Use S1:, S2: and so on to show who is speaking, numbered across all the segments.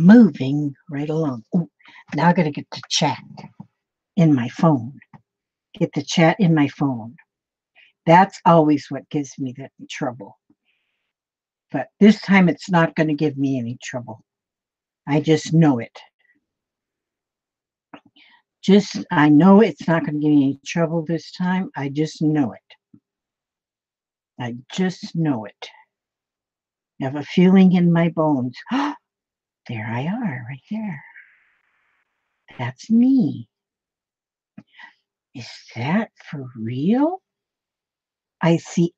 S1: moving right along. Ooh, now I got to get the chat in my phone. Get the chat in my phone. That's always what gives me that trouble. But this time it's not going to give me any trouble. I just know it. I know it's not going to give me any trouble this time. I just know it. I just know it. I have a feeling in my bones. There I are, right there. That's me. Is that for real? I see.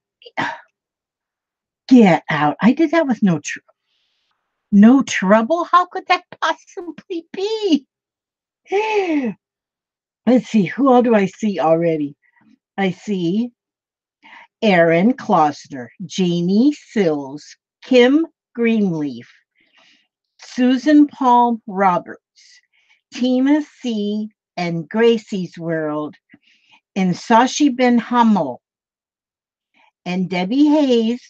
S1: Get out. I did that with no trouble. How could that possibly be? Let's see. Who all do I see already? I see Aaron Klosner, Jamie Sills, Kim Greenleaf, Susan Palm Roberts, Tina C. and Gracie's World, and Sashi Ben Hamel, and Debbie Hayes,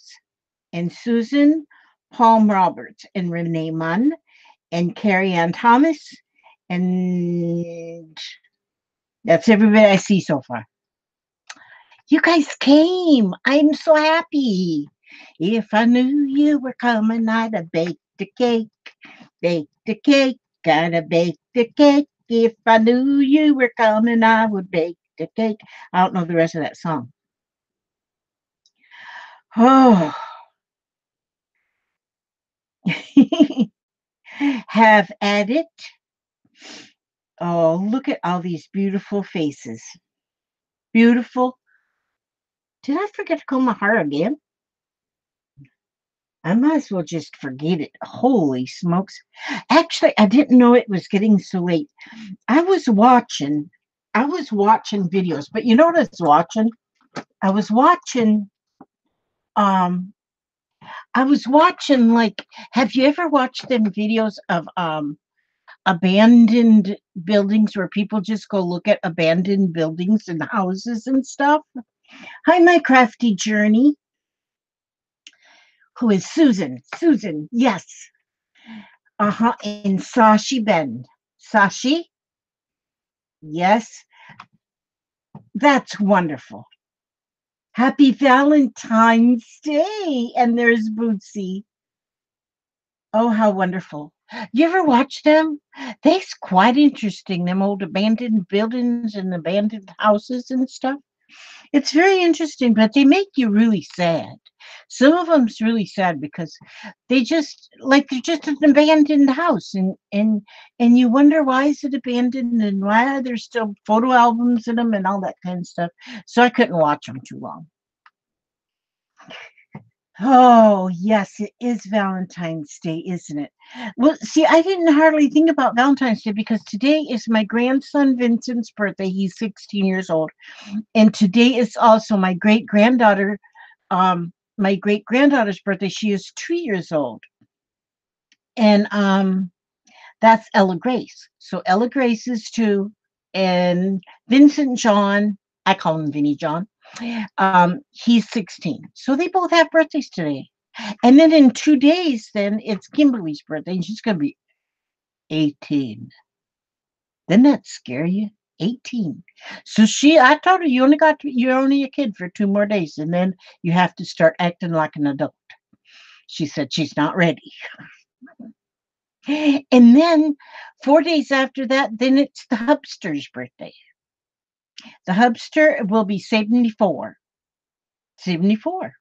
S1: and Susan Palm Roberts, and Renee Munn, and Carrie Ann Thomas, and that's everybody I see so far. You guys came. I'm so happy. If I knew you were coming, I'd have baked a cake. Baked a cake. Gotta bake the cake. If I knew you were coming, I would bake the cake. I don't know the rest of that song. Oh. Have at it. Oh, look at all these beautiful faces. Beautiful. Did I forget to comb my hair again? I might as well just forget it. Holy smokes. Actually, I didn't know it was getting so late. I was watching videos, but you know what I was watching? I was watching um like, have you ever watched them videos of abandoned buildings where people just go look at abandoned buildings and houses and stuff? Hi, my crafty journey. Who is Susan? Susan, yes. And Sashi Ben. Sashi? Yes. That's wonderful. Happy Valentine's Day. And there's Bootsy. Oh, how wonderful. You ever watch them? They's quite interesting, them old abandoned buildings and abandoned houses and stuff. It's very interesting, but they make you really sad. Some of them's really sad because they're just an abandoned house, and you wonder, why is it abandoned and why are there still photo albums in them and all that kind of stuff. So I couldn't watch them too long. Oh, yes, it is Valentine's Day, isn't it? Well, see, I didn't hardly think about Valentine's Day because today is my grandson Vincent's birthday. He's 16 years old. And today is also my great granddaughter's birthday. She is 2 years old. And that's Ella Grace. So Ella Grace is 2, and Vincent John, I call him Vinny John. He's 16. So they both have birthdays today. And then in 2 days, then it's Kimberly's birthday, and she's going to be 18. Doesn't that scare you? 18. So I told her, you're only a kid for 2 more days, and then you have to start acting like an adult. She said she's not ready. And then 4 days after that, then it's the hubster's birthday. The hubster will be 74. 74.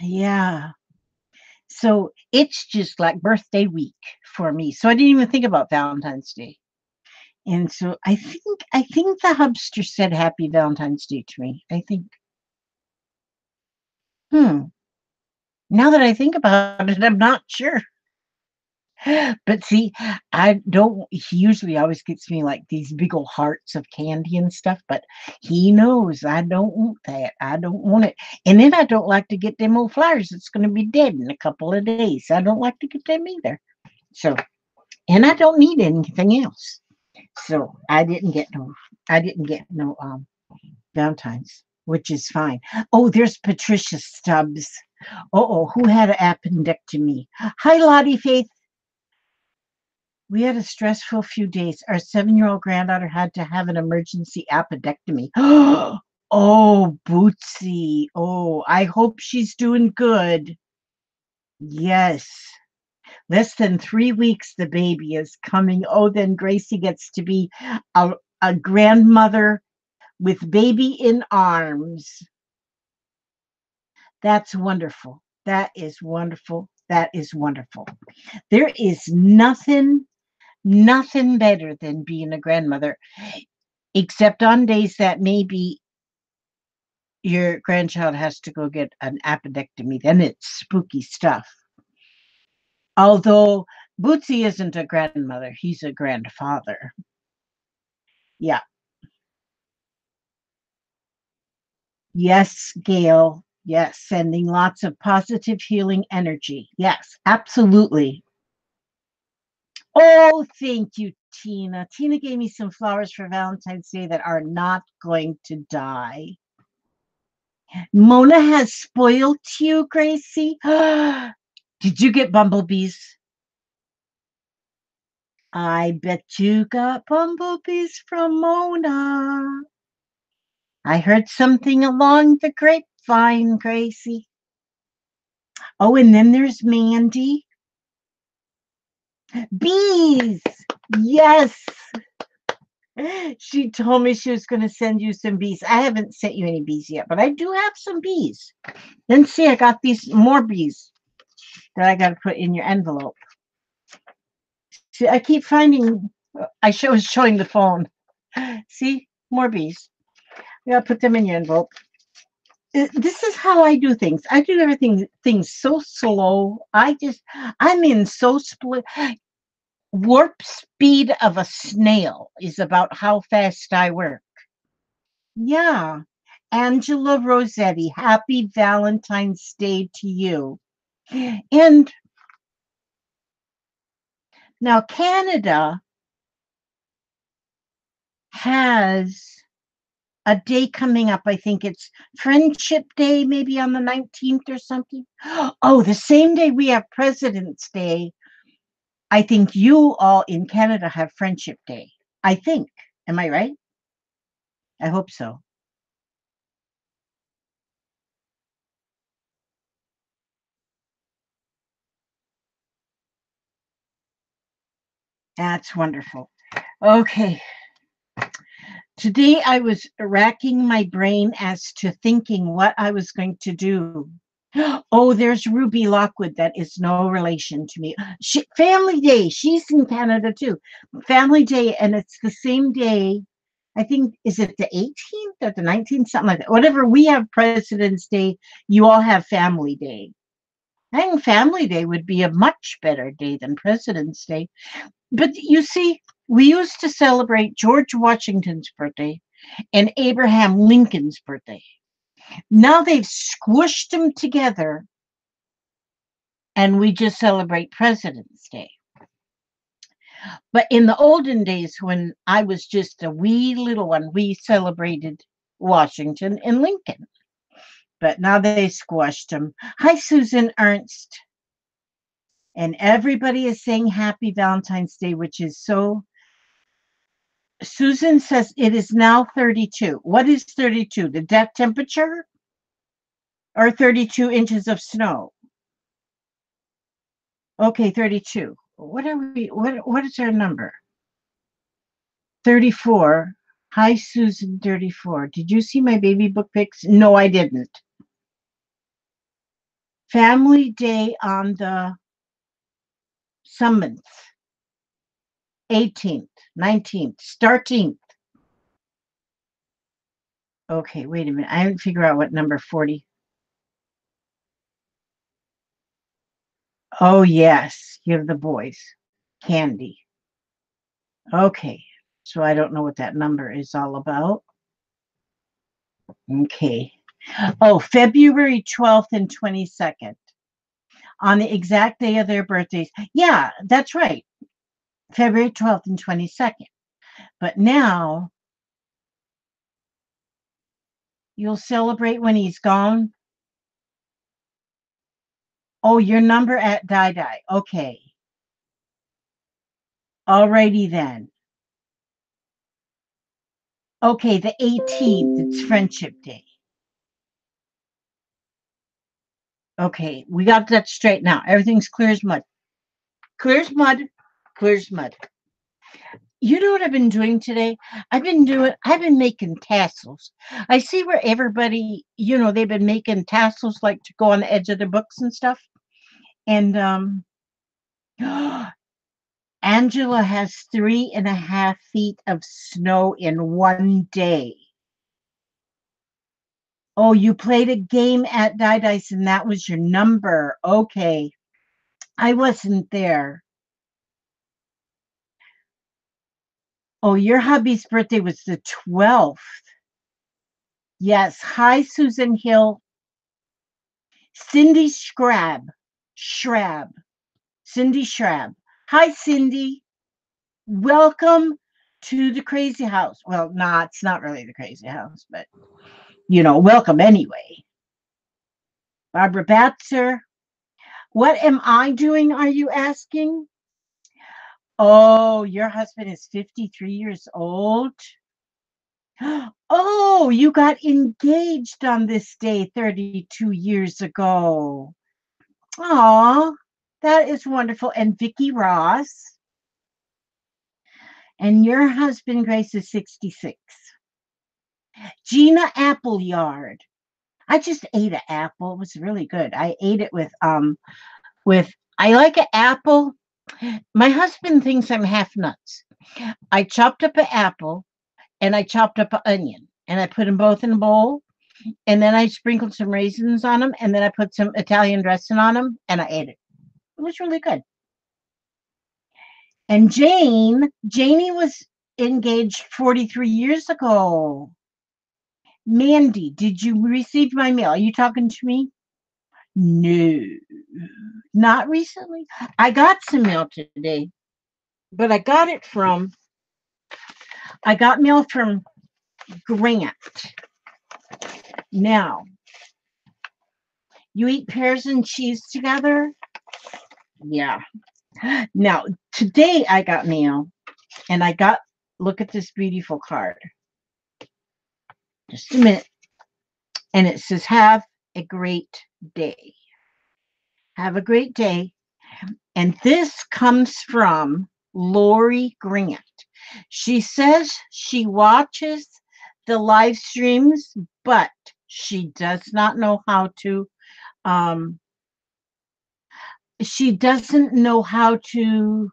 S1: Yeah. So it's just like birthday week for me. So I didn't even think about Valentine's Day. And so I think the hubster said happy Valentine's Day to me. I think. Now that I think about it, I'm not sure. But see, I don't he usually always gets me like these big old hearts of candy and stuff, but he knows I don't want that. I don't want it. And then I don't like to get them old flowers. It's gonna be dead in a couple of days. I don't like to get them either. So, and I don't need anything else. So I didn't get no Valentine's, which is fine. Oh, there's Patricia Stubbs. Oh, who had an appendectomy? Hi, Lottie Faith. We had a stressful few days. Our 7-year-old granddaughter had to have an emergency appendectomy. Oh, Bootsy. Oh, I hope she's doing good. Yes. Less than 3 weeks, the baby is coming. Oh, then Gracie gets to be a grandmother with baby in arms. That's wonderful. That is wonderful. That is wonderful. There is nothing better than being a grandmother, except on days that maybe your grandchild has to go get an appendectomy. Then it's spooky stuff. Although Bootsy isn't a grandmother, he's a grandfather. Yeah. Yes, Gail. Yes, sending lots of positive healing energy. Yes, absolutely. Oh, thank you, Tina. Tina gave me some flowers for Valentine's Day that are not going to die. Mona has spoiled you, Gracie. Did you get bumblebees? I bet you got bumblebees from Mona. I heard something along the grapevine, Gracie. Oh, and then there's Mandy. Bees. Yes. She told me she was going to send you some bees. I haven't sent you any bees yet, but I do have some bees. Then see, I got these more bees that I got to put in your envelope. See, I keep finding. Was showing the phone. See, more bees. I got to put them in your envelope. This is how I do things. I do everything things so slow. I'm in so split. Warp speed of a snail is about how fast I work. Yeah. Angela Rossetti, happy Valentine's Day to you. And now Canada has a day coming up. I think it's Friendship Day, maybe on the 19th or something. Oh, the same day we have President's Day. I think you all in Canada have Friendship Day. I think. Am I right? I hope so. That's wonderful. Okay. Today I was racking my brain as to thinking what I was going to do. Oh, there's Ruby Lockwood. That is no relation to me. Family Day. She's in Canada too. Family Day, and it's the same day. I think, is it the 18th or the 19th, something like that. Whatever, we have President's Day, you all have Family Day. I think Family Day would be a much better day than President's Day. But you see, we used to celebrate George Washington's birthday and Abraham Lincoln's birthday. Now they've squished them together and we just celebrate President's Day. But in the olden days, when I was just a wee little one, we celebrated Washington and Lincoln. But now they squashed them. Hi, Susan Ernst. And everybody is saying happy Valentine's Day, which is so. Susan says it is now 32. What is 32? The deck temperature or 32 inches of snow? Okay, 32. What are we? What is our number? 34. Hi, Susan, 34. Did you see my baby book pics? No, I didn't. Family Day on the summons. 18th, 19th, starting. Okay, wait a minute. I haven't figured out what number 40. Oh, yes. You have the boys. Candy. Okay. So I don't know what that number is all about. Okay. Oh, February 12th and 22nd on the exact day of their birthdays. Yeah, that's right. February 12th and 22nd. But now you'll celebrate when he's gone. Oh, your number at Die Die. Okay. Alrighty then. Okay, the 18th, it's Friendship Day. Okay, we got that straight now. Everything's clear as mud. Clear as mud. Clear as mud. You know what I've been doing today? I've been making tassels. I see where everybody, they've been making tassels like to go on the edge of their books and stuff. And Angela has 3.5 feet of snow in one day. Oh, you played a game at Dice and that was your number. Okay. I wasn't there. Oh, your hubby's birthday was the 12th. Yes. Hi, Susan Hill. Cindy Shrab. Cindy Shrab. Hi, Cindy. Welcome to the crazy house. Well, it's not really the crazy house, but welcome anyway. Barbara Batzer. What am I doing, are you asking? Oh, your husband is 53 years old. Oh, you got engaged on this day 32 years ago. Aw, that is wonderful. And Vicki Ross. And your husband, Grace, is 66. Gina Appleyard. I just ate an apple. It was really good. I ate it with I like an apple. My husband thinks I'm half nuts. I chopped up an apple and I chopped up an onion and I put them both in a bowl. And then I sprinkled some raisins on them and then I put some Italian dressing on them and I ate it. It was really good. And Janie was engaged 43 years ago. Mandy, did you receive my mail? Are you talking to me? No, not recently. I got some mail today, but I got mail from Grant. Now, you eat pears and cheese together? Yeah. Now, today I got mail and look at this beautiful card. Just a minute. And it says, have a great day. Have a great day. And this comes from Lori Grant. She says she watches the live streams, but she does not know how to she doesn't know how to.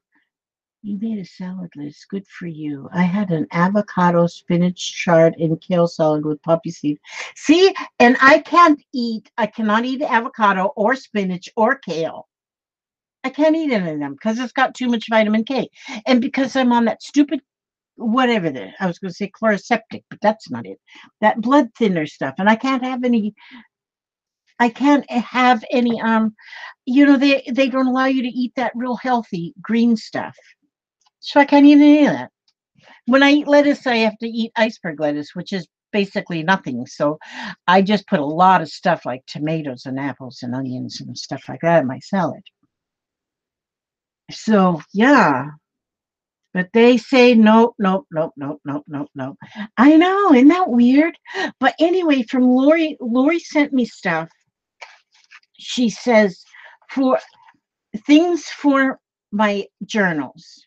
S1: You made a salad, Liz. Good for you. I had an avocado, spinach, chard, and kale salad with poppy seed. See, and I cannot eat avocado or spinach or kale. I can't eat any of them because it's got too much vitamin K. And because I'm on that stupid whatever I was going to say chloroseptic, but that's not it. That blood thinner stuff. And I can't have any they don't allow you to eat that real healthy green stuff. So I can't eat any of that. When I eat lettuce, I have to eat iceberg lettuce, which is basically nothing. So I just put a lot of stuff like tomatoes and apples and onions and stuff like that in my salad. So yeah. But they say nope, nope, nope, nope, nope, nope, nope. I know, isn't that weird? But anyway, from Lori sent me stuff. She says for things for my journals.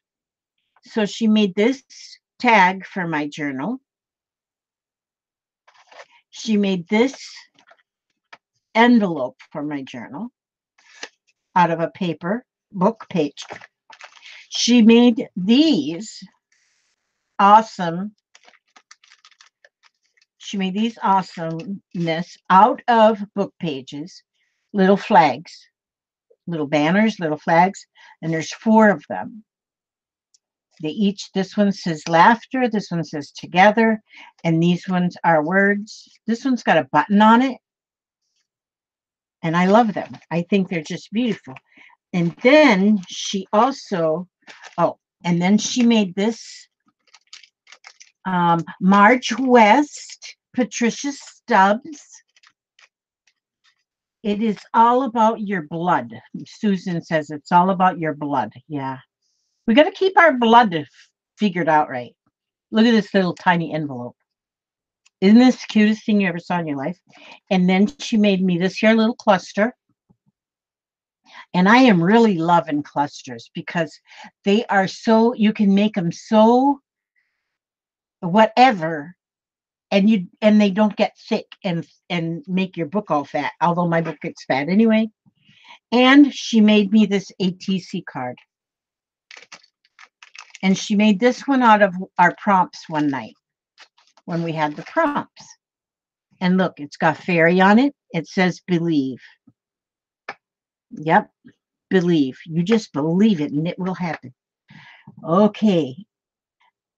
S1: So she made this tag for my journal. She made this envelope for my journal out of a paper book page. She made these awesome. She made these awesomeness out of book pages, little flags, little banners, little flags, and there's 4 of them. This one says laughter, this one says together, and these ones are words. This one's got a button on it, and I love them. I think they're just beautiful. And then she also, and then she made this Marge West, Patricia Stubbs. It is all about your blood. Susan says it's all about your blood. Yeah. We got to keep our blood figured out right. Look at this little tiny envelope. Isn't this the cutest thing you ever saw in your life? And then she made me this here little cluster. And I am really loving clusters because they are so, you can make them so whatever, and they don't get thick and make your book all fat, although my book gets fat anyway. And she made me this ATC card. And she made this one out of our prompts one night when we had the prompts. And look, it's got fairy on it. It says believe. Yep, believe. You just believe it and it will happen. Okay.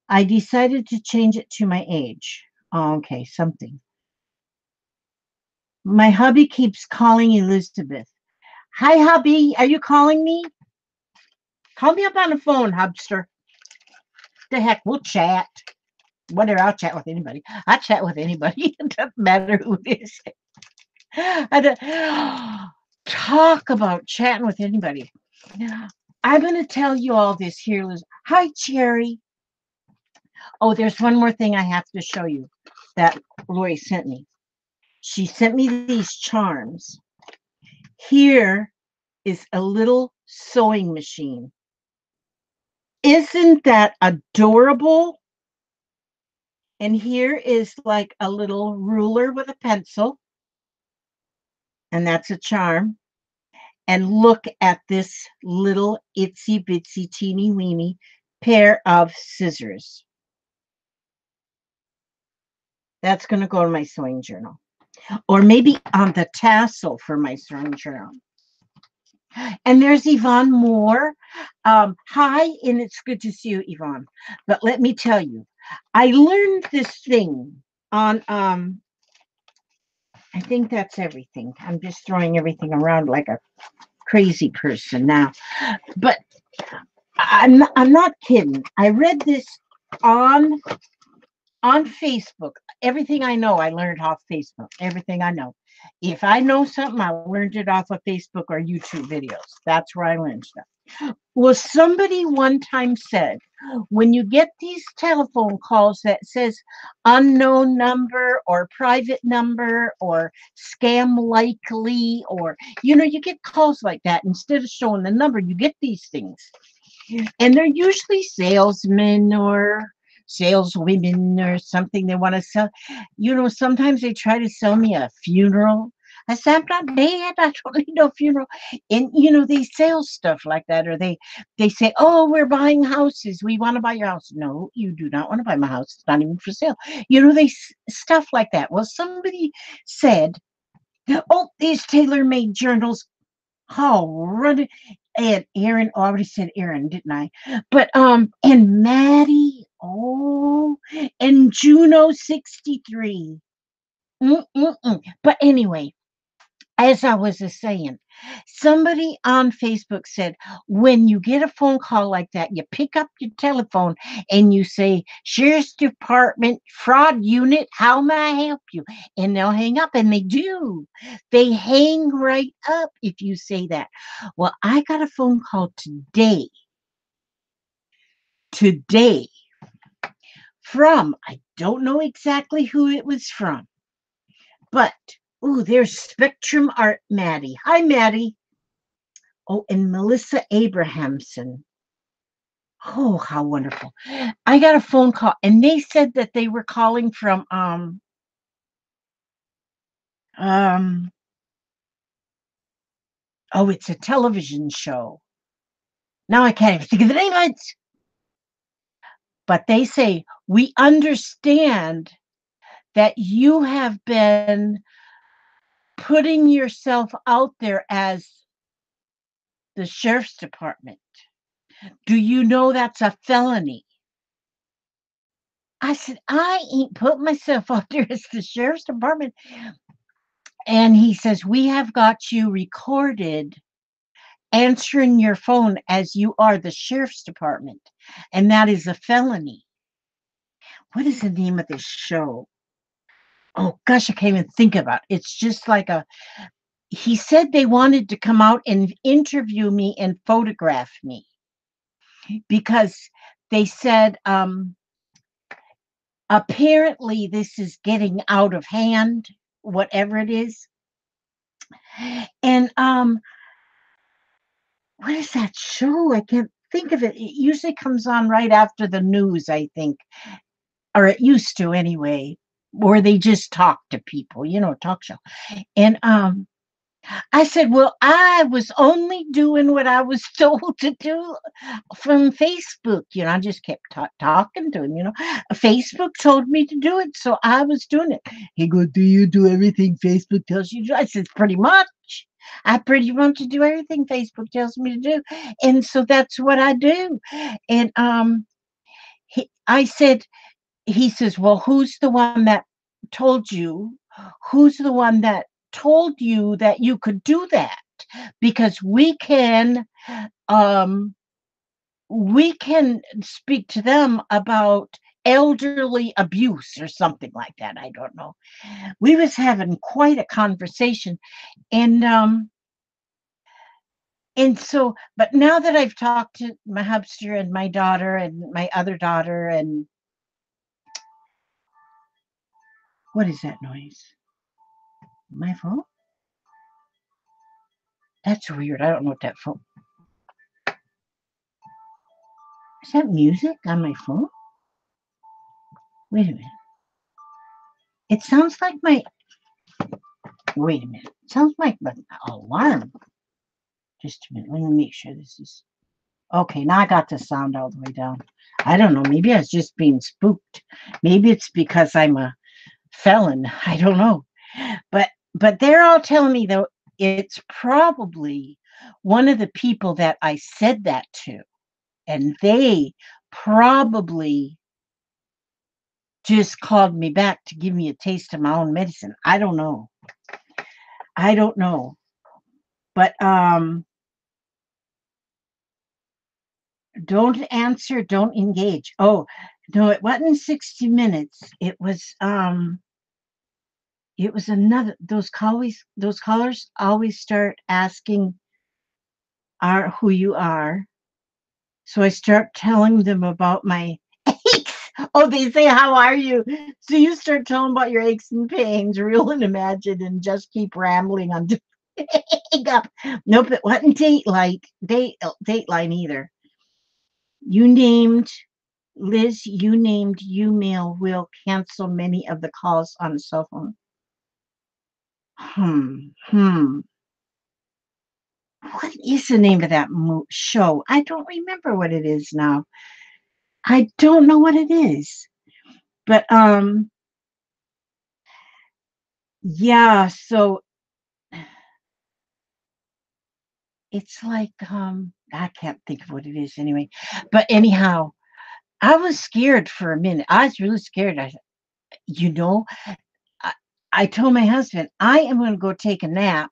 S1: I decided to change it to my age. Okay, something. My hubby keeps calling Elizabeth. Hi, hubby. Are you calling me? Call me up on the phone, hubster. The heck, we'll chat. Whatever, I'll chat with anybody. I chat with anybody. It doesn't matter who it is. Talk about chatting with anybody. I'm going to tell you all this here, Liz. Hi, Cherry. Oh, there's one more thing I have to show you that Lori sent me. She sent me these charms. Here is a little sewing machine. Isn't that adorable? And here is like a little ruler with a pencil. And that's a charm. And look at this little itsy bitsy teeny weeny pair of scissors. That's going to go in my sewing journal. Or maybe on the tassel for my sewing journal. And there's Yvonne Moore. Hi, and it's good to see you, Yvonne. But let me tell you, I learned this thing on, I think that's everything. I'm just throwing everything around like a crazy person now. But I'm not kidding. I read this on Facebook. Everything I know, I learned off Facebook. Everything I know. If I know something, I learned it off of Facebook or YouTube videos. That's where I learned stuff. Well, somebody one time said, when you get these telephone calls that says unknown number or private number or scam likely, or, you get calls like that, instead of showing the number, you get these things. And they're usually salesmen or saleswomen or something they want to sell. Sometimes they try to sell me a funeral. I said, I'm not dead. I don't need no funeral. And, they sell stuff like that. Or they say, oh, we're buying houses. We want to buy your house. No, you do not want to buy my house. It's not even for sale. They stuff like that. Well, somebody said, oh, these tailor-made journals. Oh, run it. And Aaron, already said Aaron, didn't I? But and Maddie, oh, and Juno 63. But anyway, as I was saying, somebody on Facebook said, when you get a phone call like that, you pick up your telephone and you say, Sheriff's Department Fraud Unit, how may I help you? And they'll hang up, and they do. They hang right up if you say that. Well, I got a phone call today from, I don't know exactly who it was from, but there's Spectrum Art Maddie. Hi, Maddie. Oh, and Melissa Abrahamson. Oh, how wonderful. I got a phone call, and they said that they were calling from it's a television show. Now I can't even think of the name of it. But they say, we understand that you have been putting yourself out there as the sheriff's department. Do you know that's a felony? I said, I ain't put myself out there as the sheriff's department. And he says, we have got you recorded answering your phone as you are the sheriff's department. And that is a felony. What is the name of this show? Oh, gosh, I can't even think about it. It's just like he said they wanted to come out and interview me and photograph me. because they said apparently this is getting out of hand, whatever it is. And what is that show? I can't think of it. It usually comes on right after the news, I think, or it used to anyway, where they just talk to people, talk show. And I said, well, I was only doing what I was told to do from Facebook. I just kept talking to him. Facebook told me to do it, so I was doing it. He goes, do you do everything Facebook tells you to do? I said, pretty much. I pretty much do everything Facebook tells me to do. And so that's what I do. And I said, he says, well, who's the one that told you? Who's the one that told you that you could do that? Because we can speak to them about elderly abuse or something like that. I don't know. We was having quite a conversation, and so, but now that I've talked to my hubster and my daughter and my other daughter, and what is that noise? My phone? That's weird. I don't know what that phone. Is that music on my phone? Wait a minute. It sounds like my. Wait a minute. It sounds like my alarm. Just a minute. Let me make sure this is. Okay, now I got the sound all the way down. I don't know. Maybe I was just being spooked. Maybe it's because I'm a felon. I don't know. But they're all telling me though it's probably one of the people that I said that to, and they probably just called me back to give me a taste of my own medicine. I don't know. I don't know. But don't answer, don't engage. Oh, no, it wasn't 60 minutes. It was another those callers always start asking are who you are. So I start telling them about my aches. Oh, they say, how are you? So you start telling about your aches and pains, real and imagine, and just keep rambling on. Up. Nope, it wasn't Dateline either. You named Liz, you named Umail will cancel many of the calls on the cell phone. Hmm. What is the name of that show? I don't remember what it is now. I don't know what it is. But yeah, so it's like I can't think of what it is anyway. But anyhow, I was scared for a minute. I was really scared. You know, I, I told my husband, I am going to go take a nap.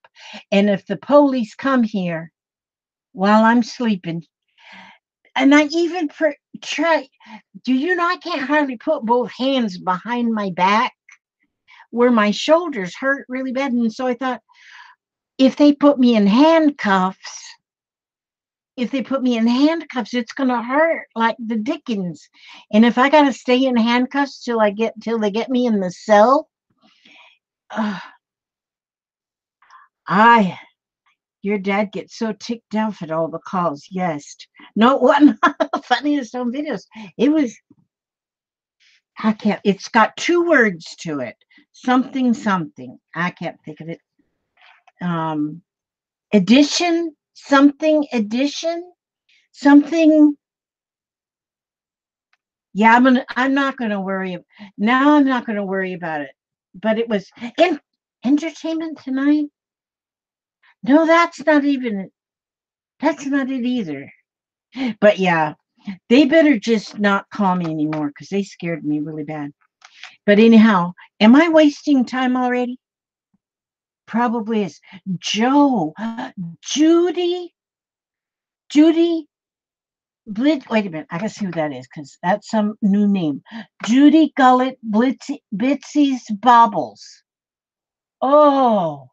S1: And if the police come here while I'm sleeping, and I even try, do you know, I can't hardly put both hands behind my back where my shoulders hurt really bad. And so I thought, if they put me in handcuffs, it's gonna hurt like the dickens. And if I gotta stay in handcuffs till they get me in the cell, uh, I your dad gets so ticked off at all the calls. Yes. No, one funniest home videos. It was I can't it's got two words to it. Something something. I can't think of it. Um Addition, something addition, something. Yeah, I'm not gonna worry. Now I'm not gonna worry about it. But it was in entertainment tonight. No, that's not it either. But yeah, they better just not call me anymore because they scared me really bad. But anyhow, am I wasting time already? Probably is. Joe, Judy, Judy wait a minute, I gotta see who that is because that's some new name. Judy Gullet Bitsy's Bobbles. Oh,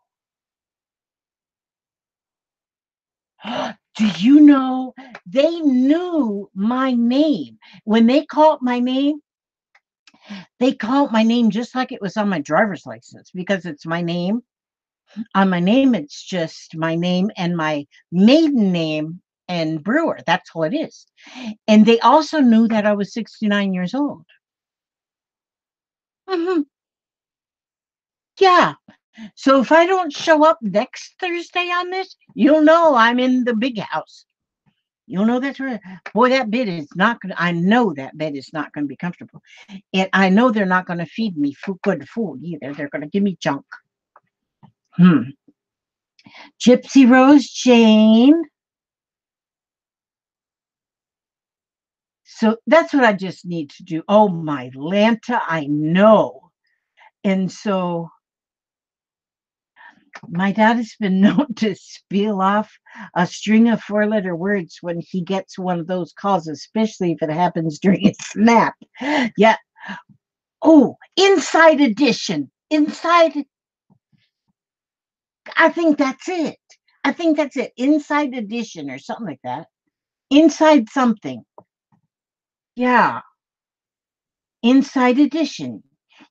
S1: Do you know they knew my name? When they called my name, they called my name just like it was on my driver's license because it's my name. On my name, it's just my name and my maiden name and Brewer. That's all it is. And they also knew that I was 69 years old. Mhm. Yeah. So if I don't show up next Thursday on this, you'll know I'm in the big house. You'll know that's right. Boy, that bed is not going to, I know that bed is not going to be comfortable. And I know they're not going to feed me good food either. They're going to give me junk. Hmm. Gypsy Rose Jane. So that's what I just need to do. Oh, my Lanta, I know. And so my dad has been known to spiel off a string of four-letter words when he gets one of those calls, especially if it happens during a snap. Yeah. Oh, inside edition. Inside. I think that's it. I think that's it. Inside edition or something like that. Inside something. Yeah. Inside edition.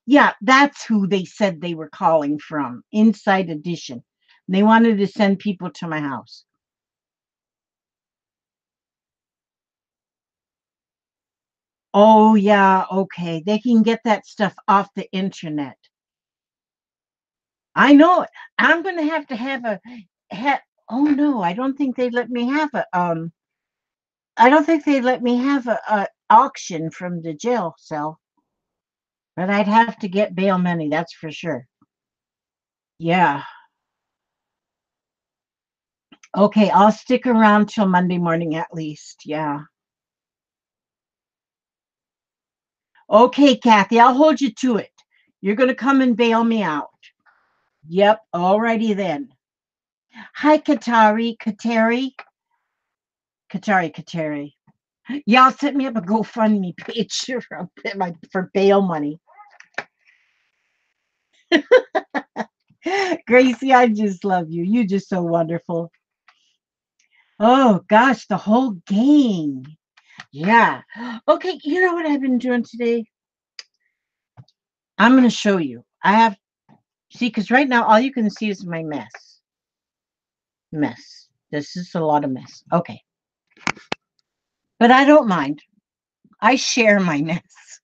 S1: Yeah, that's who they said they were calling from. Inside edition. They wanted to send people to my house. Oh, yeah, okay. They can get that stuff off the internet. I know it. I'm going to have a oh no, I don't think they let me have a I don't think they let me have a auction from the jail cell, but I'd have to get bail money, that's for sure. Yeah. Okay, I'll stick around till Monday morning at least. Yeah. Okay, Kathy, I'll hold you to it. You're going to come and bail me out. Yep. Alrighty then. Hi, Katari. Y'all set me up a GoFundMe page for bail money. Gracie, I just love you. You're just so wonderful. Oh gosh, the whole gang. Yeah. Okay, you know what I've been doing today? I'm gonna show you. I have see, because right now all you can see is my mess. Mess. This is a lot of mess. Okay. But I don't mind. I share my mess.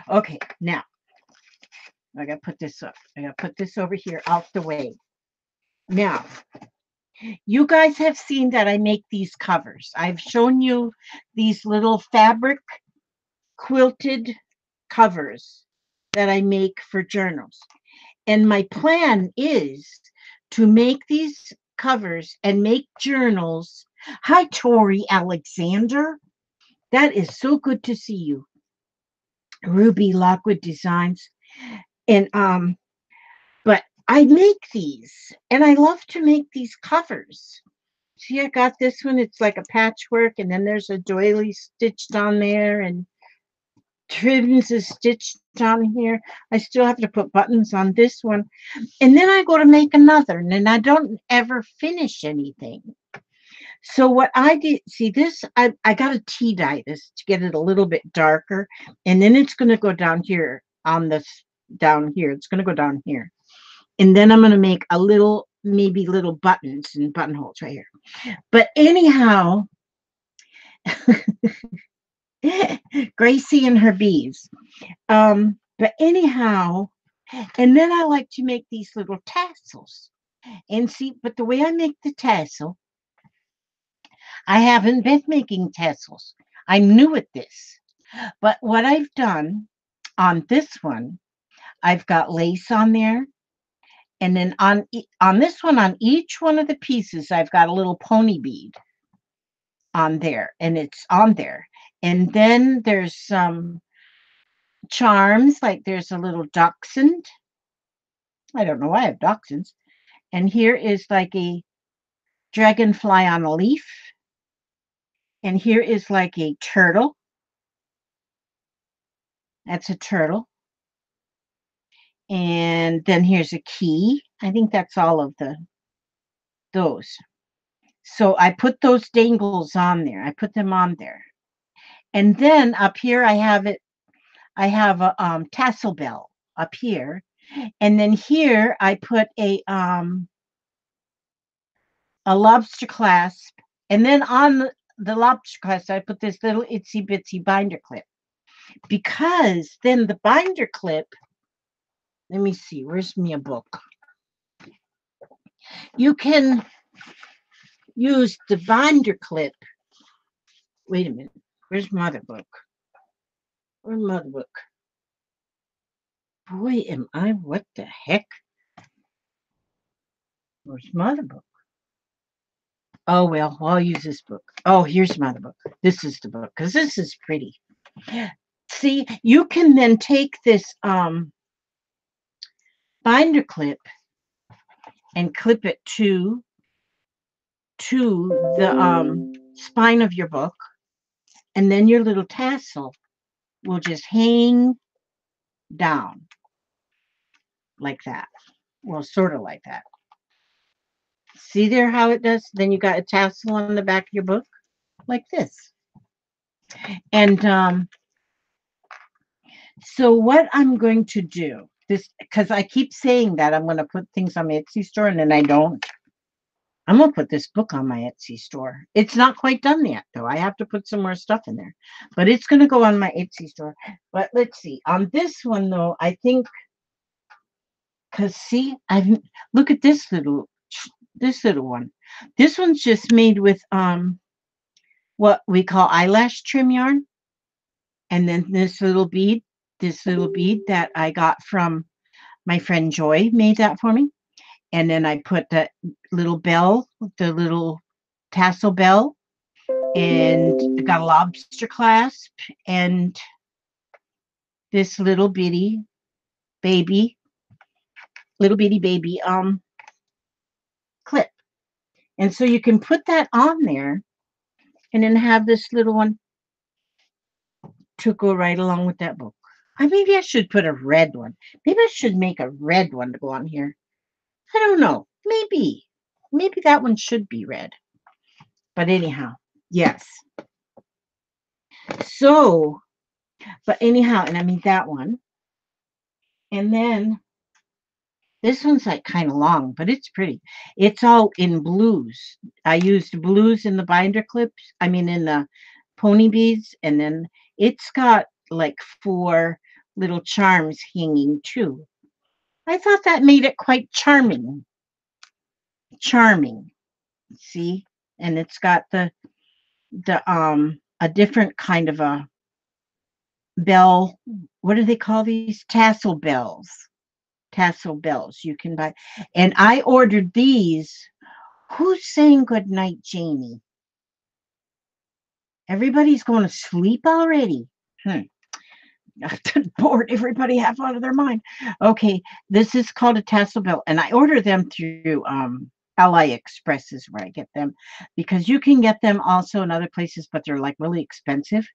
S1: Okay, now I gotta put this up. I gotta put this over here out the way. Now, you guys have seen that I make these covers. I've shown you these little fabric quilted covers that I make for journals. And my plan is to make these covers and make journals. Hi, Tori Alexander. That is so good to see you. Ruby Lockwood Designs. And but I make these and I love to make these covers. See, I got this one. It's like a patchwork, and then there's a doily stitched on there, and trims is stitched on here. I still have to put buttons on this one. And then I go to make another, and then I don't ever finish anything. So what I did, see this, I got to tea dye this to get it a little bit darker. And then it's going to go down here on this, down here. It's going to go down here. And then I'm going to make a little, maybe little buttons and buttonholes right here. But anyhow, Gracie and her bees. But anyhow, and then I like to make these little tassels. And see, but the way I make the tassel, I haven't been making tassels. I'm new at this. But what I've done on this one, I've got lace on there. And then on this one, on each one of the pieces, I've got a little pony bead on there. And it's on there. And then there's some charms, like there's a little dachshund. I don't know why I have dachshunds. And here is like a dragonfly on a leaf. And here is like a turtle. That's a turtle. And then here's a key. I think that's all of those. So I put those dangles on there. I put them on there. And then up here I have a tassel bell up here. And then here I put a lobster clasp. And then on the lobster clasp I put this little itsy bitsy binder clip. Because then the binder clip, let me see, where's me a book? You can use the binder clip. Wait a minute. Where's mother book? Where's mother book? Boy, am I, what the heck? Where's mother book? Oh, well, I'll use this book. Oh, here's mother book. This is the book, because this is pretty. See, you can then take this binder clip and clip it to the spine of your book, and then your little tassel will just hang down like that. Well, sort of like that. See there how it does? Then you got a tassel on the back of your book like this. And so what I'm going to do, this, because I keep saying that I'm going to put things on my Etsy store and then I don't. I'm going to put this book on my Etsy store. It's not quite done yet, though. I have to put some more stuff in there. But it's going to go on my Etsy store. But let's see. On this one, though, I think, because see, look at this little one. This one's just made with what we call eyelash trim yarn. And then this little bead that I got from my friend Joy made that for me. And then I put that little bell, the little tassel bell, and I got a lobster clasp and this baby, little bitty baby clip. And so you can put that on there and then have this little one to go right along with that book. Maybe I should put a red one. Maybe I should make a red one to go on here. I don't know. Maybe. Maybe that one should be red. But anyhow, yes. So, but anyhow, and I mean that one. And then this one's like kind of long, but it's pretty. It's all in blues. I used blues in the binder clips. I mean, in the pony beads. And then it's got like 4 little charms hanging too. I thought that made it quite charming. Charming. See? And it's got the a different kind of a bell. What do they call these? Tassel bells. Tassel bells you can buy. And I ordered these. Who's saying good night, Jamie? Everybody's going to sleep already. Bored everybody half out of their mind. Okay, this is called a tassel bell, and I order them through AliExpress is where I get them, because you can get them also in other places, but they're like really expensive.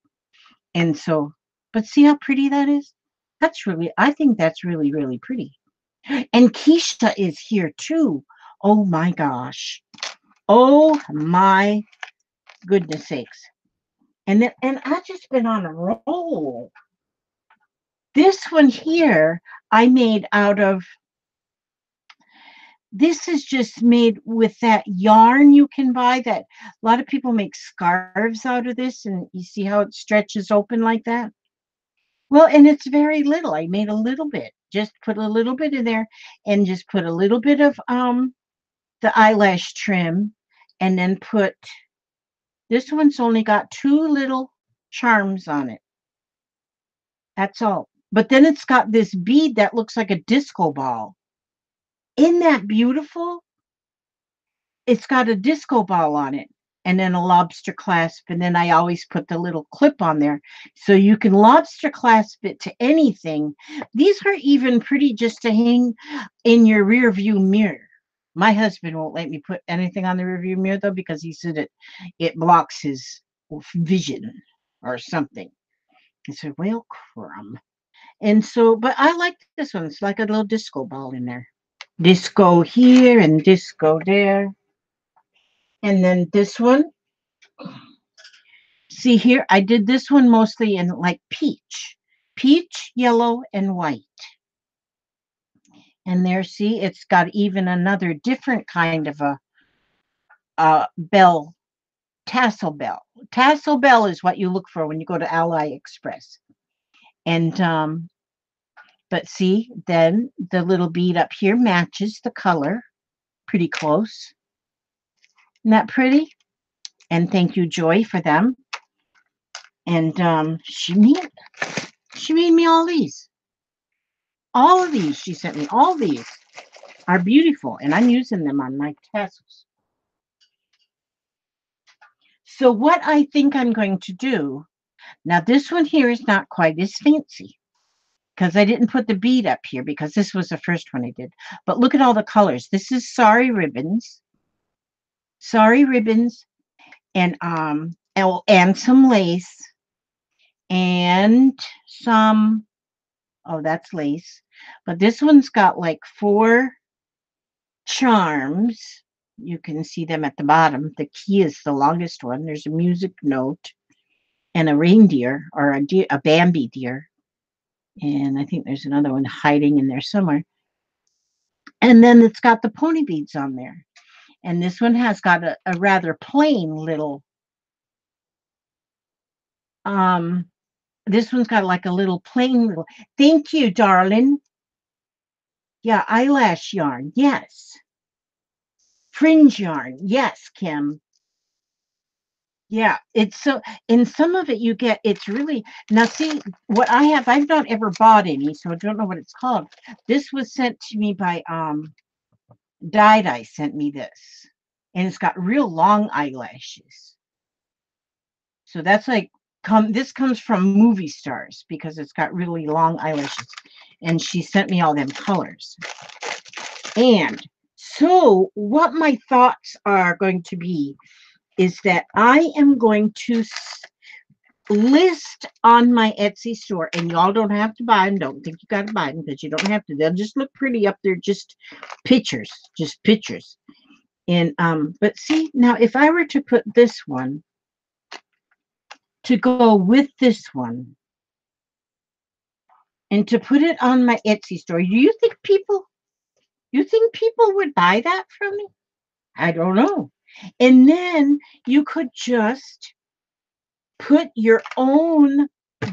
S1: And so, but see how pretty that is? I think that's really, really pretty. And Keisha is here too. Oh my gosh. Oh my goodness sakes. And I've just been on a roll. This one here I made out of, this is just made with that yarn you can buy, that a lot of people make scarves out of this, and you see how it stretches open like that. Well, and it's very little. I made a little bit, just put a little bit in there and just put a little bit of the eyelash trim, and then put, this one's only got 2 little charms on it. That's all. But then it's got this bead that looks like a disco ball. Isn't that beautiful? It's got a disco ball on it, and then a lobster clasp, and then I always put the little clip on there so you can lobster clasp it to anything. These are even pretty just to hang in your rear view mirror. My husband won't let me put anything on the rear view mirror though, because he said it blocks his vision or something. I said, well, crumb. And so, but I like this one. It's like a little disco ball in there. Disco here and disco there. And then this one, see here, I did this one mostly in like peach, yellow, and white. And there, see, it's got even another different kind of a bell, tassel bell. Tassel bell is what you look for when you go to AliExpress. And but see, then the little bead up here matches the color pretty close. Isn't that pretty? And thank you, Joy, for them. And she made me all these. All of these she sent me. All these are beautiful, and I'm using them on my tassels. So what I think I'm going to do, now this one here is not quite as fancy because I didn't put the bead up here because this was the first one I did. But look at all the colors. This is sari ribbons, and and some lace and some, oh, that's lace. But this one's got like 4 charms. You can see them at the bottom. The key is the longest one. There's a music note and a reindeer or a Bambi deer. And I think there's another one hiding in there somewhere. And then it's got the pony beads on there. And this one has got a rather plain little, um, this one's got like a little plain little, thank you, darling. Yeah, eyelash yarn. Yes. Fringe yarn. Yes, Kim. Yeah, it's so in some of it you get it's really now see what I've not ever bought any, so I don't know what it's called. This was sent to me by Dye sent me this. And it's got real long eyelashes. So that's like this comes from movie stars because it's got really long eyelashes. And she sent me all them colors. And so what my thoughts are going to be is that I am going to list on my Etsy store, and y'all don't have to buy them. Don't think you got to buy them because you don't have to. They'll just look pretty up there, just pictures. And but see now, if I were to put this one to go with this one, and to put it on my Etsy store, you think people would buy that from me? I don't know. And then you could just put your own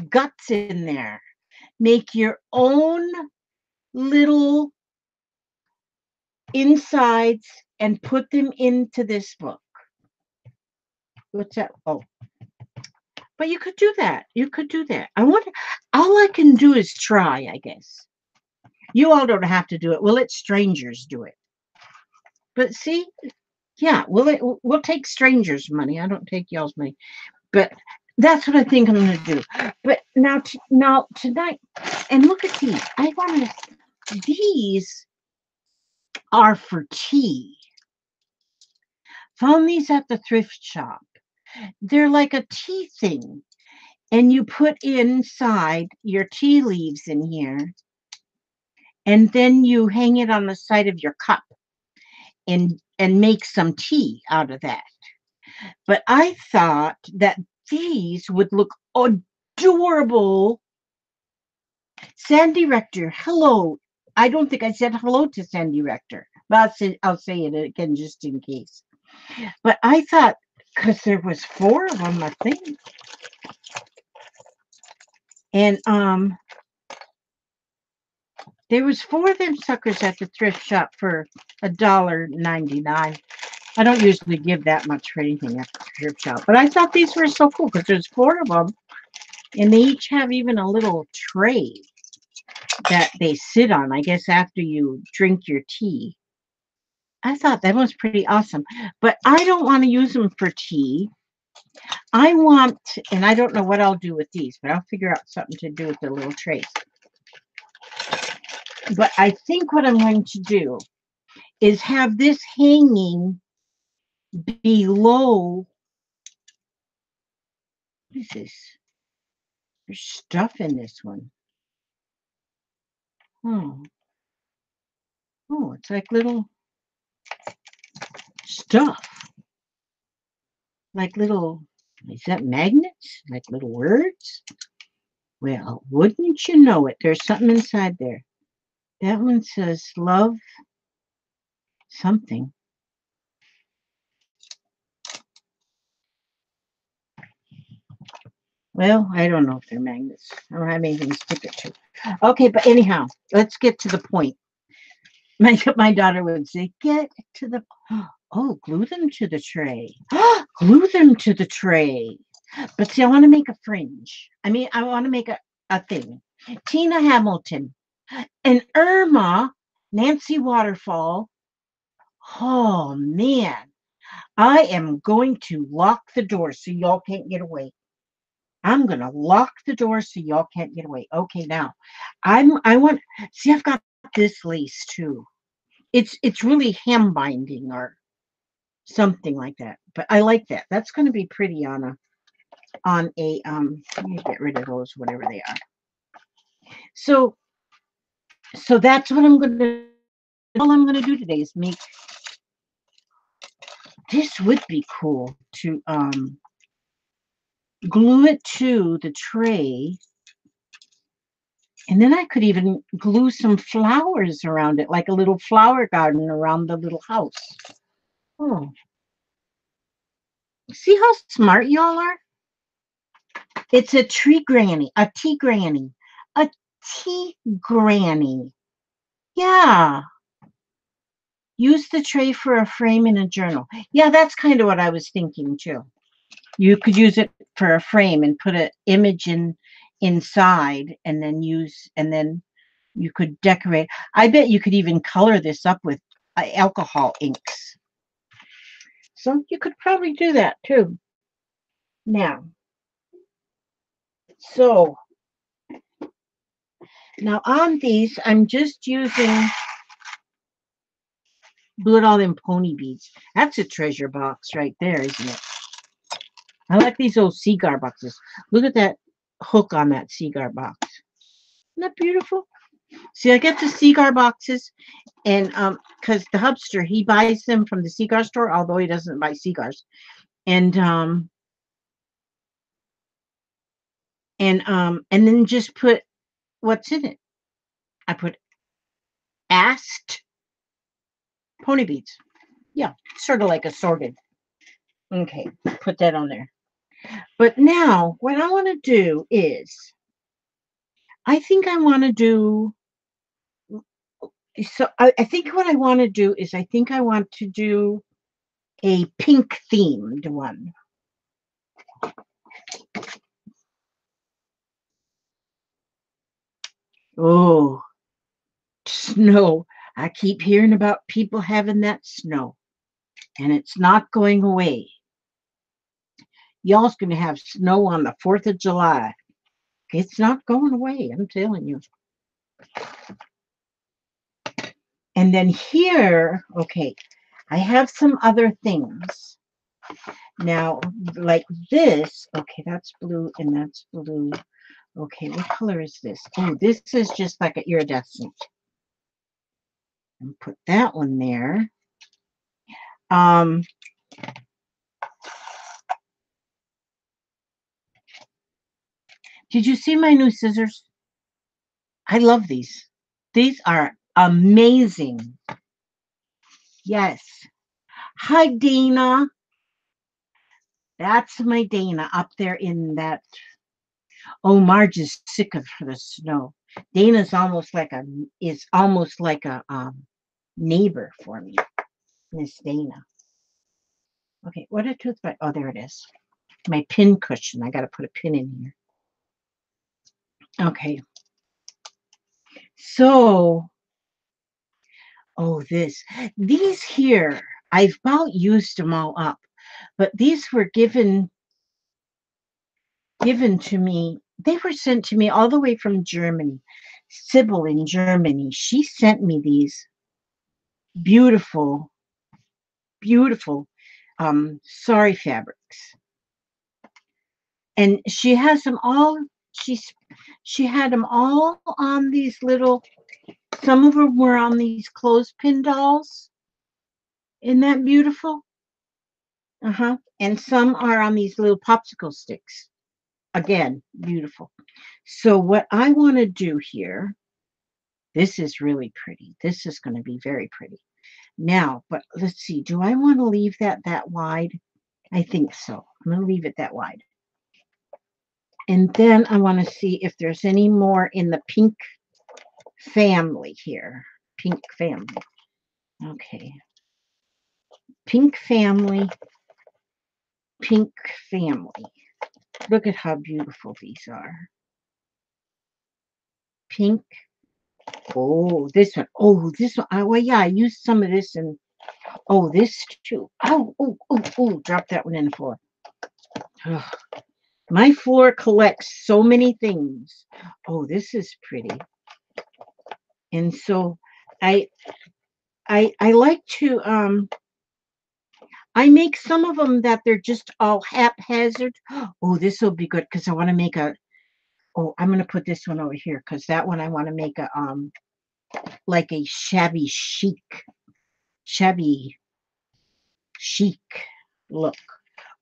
S1: guts in there. Make your own little insides and put them into this book. What's that? Oh, but you could do that. You could do that. All I can do is try, I guess. You all don't have to do it. We'll let strangers do it. But see, yeah, we'll take strangers' money. I don't take y'all's money. But that's what I think I'm going to do. But now tonight, and look at these. These are for tea. Found these at the thrift shop. They're like a tea thing. And you put inside your tea leaves in here. And then you hang it on the side of your cup and make some tea out of that. But I thought that these would look adorable. Sandy Rector, hello. I don't think I said hello to Sandy Rector, but I'll say it again just in case. But I thought, because there was 4 of them, I think. And there was 4 of them suckers at the thrift shop for $1.99. I don't usually give that much for anything at the thrift shop, but I thought these were so cool because there's 4 of them, and they each have even a little tray that they sit on, I guess, after you drink your tea. I thought that was pretty awesome, but I don't want to use them for tea. And I don't know what I'll do with these, but I'll figure out something to do with the little trays. But I think what I'm going to do is have this hanging below. What is this? There's stuff in this one. Oh, it's like little stuff. like little, is that magnets? Like little words? Well, wouldn't you know it? There's something inside there. That one says love something. Well, I don't know if they're magnets. I don't have anything to stick it to. Okay, but anyhow, let's get to the point. My daughter would say, "Get to the oh, glue them to the tray. Glue them to the tray." But see, I want to make a fringe. I mean, I want to make a thing. Tina Hamilton and Irma, Nancy Waterfall. Oh man, I am going to lock the door so y'all can't get away. I'm gonna lock the door so y'all can't get away. Okay, now I want see I've got this lace too. It's really hem binding or something like that. But I like that. That's gonna be pretty on a let me get rid of those, whatever they are. So so that's what I'm gonna all I'm gonna do today is make this would be cool to glue it to the tray. And then I could even glue some flowers around it, like a little flower garden around the little house. Oh, see how smart y'all are? It's a tree granny, a tea granny, a tea granny. Yeah. Use the tray for a frame in a journal. Yeah, that's kind of what I was thinking too. You could use it for a frame and put an image inside and then you could decorate. I bet you could even color this up with alcohol inks. So you could probably do that too. Now, so now on these, I'm just using blew it all in pony beads. That's a treasure box right there, isn't it? I like these old cigar boxes. Look at that hook on that cigar box. Isn't that beautiful? See, I get the cigar boxes, and because the hubster he buys them from the cigar store, although he doesn't buy cigars, and and then just put what's in it. I put asked pony beads. Yeah, sort of like assorted. Okay, put that on there. But now, what I want to do is, I think I want to do. So I think what I want to do is, I think I want to do a pink themed one. Oh, snow. I keep hearing about people having that snow, and it's not going away. Y'all's going to have snow on the 4th of July. It's not going away, I'm telling you. And then here, okay, I have some other things. Now, like this, okay, that's blue and that's blue. Okay, what color is this? Oh, this is just like an iridescent. And put that one there. Um, did you see my new scissors? I love these. These are amazing. Yes. Hi, Dana. That's my Dana up there in that. Oh, Marge is sick of the snow. Dana's almost like a neighbor for me, Miss Dana. Okay, what a toothbrush. Oh, there it is. My pin cushion. I got to put a pin in here. Okay. So, oh, these here, I've about used them all up, but these were given to me. They were sent to me all the way from Germany. Sybil in Germany. She sent me these beautiful, beautiful sari fabrics. And she has them all, she had them all on these little, some of them were on these clothespin dolls. Isn't that beautiful? And some are on these little popsicle sticks. Again, beautiful. So what I want to do here, this is really pretty. This is going to be very pretty. Now, but let's see. Do I want to leave that wide? I think so. I'm going to leave it that wide. And then I want to see if there's any more in the pink family here. Pink family. Okay. Pink family. Pink family. Look at how beautiful these are. Pink. Oh, this one. Oh, this one. Oh, well, yeah, I used some of this and oh, this too. Oh, drop that one in the floor. Ugh. My floor collects so many things. Oh, this is pretty. And so I I like to I make some of them that they're just all haphazard. Oh, this will be good because I want to make a oh, I'm gonna put this one over here because that one I want to make a like a shabby chic look.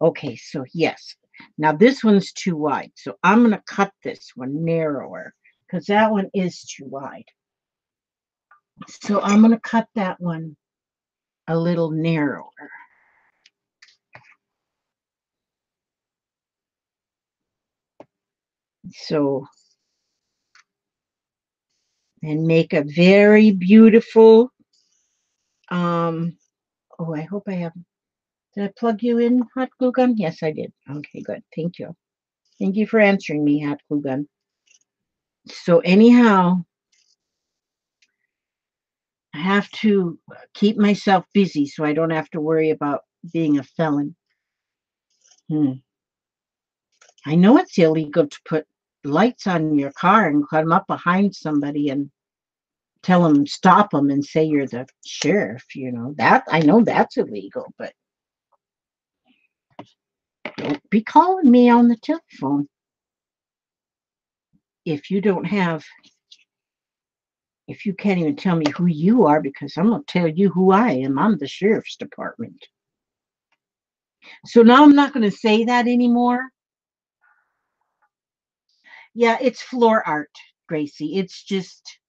S1: Okay, so yes. Now this one's too wide. So I'm going to cut this one narrower because that one is too wide. So I'm going to cut that one a little narrower. So, and make a very beautiful, oh, I hope I have, did I plug you in, Hot Glue Gun? Yes, I did. Okay, good. Thank you. Thank you for answering me, Hot Glue Gun. So anyhow, I have to keep myself busy so I don't have to worry about being a felon. I know it's illegal to put lights on your car and come up behind somebody and tell them, stop them and say you're the sheriff. You know, that I know that's illegal, but don't be calling me on the telephone if you don't have, if you can't even tell me who you are, because I'm going to tell you who I am. I'm the sheriff's department. So now I'm not going to say that anymore. Yeah, it's floor art, Gracie. It's just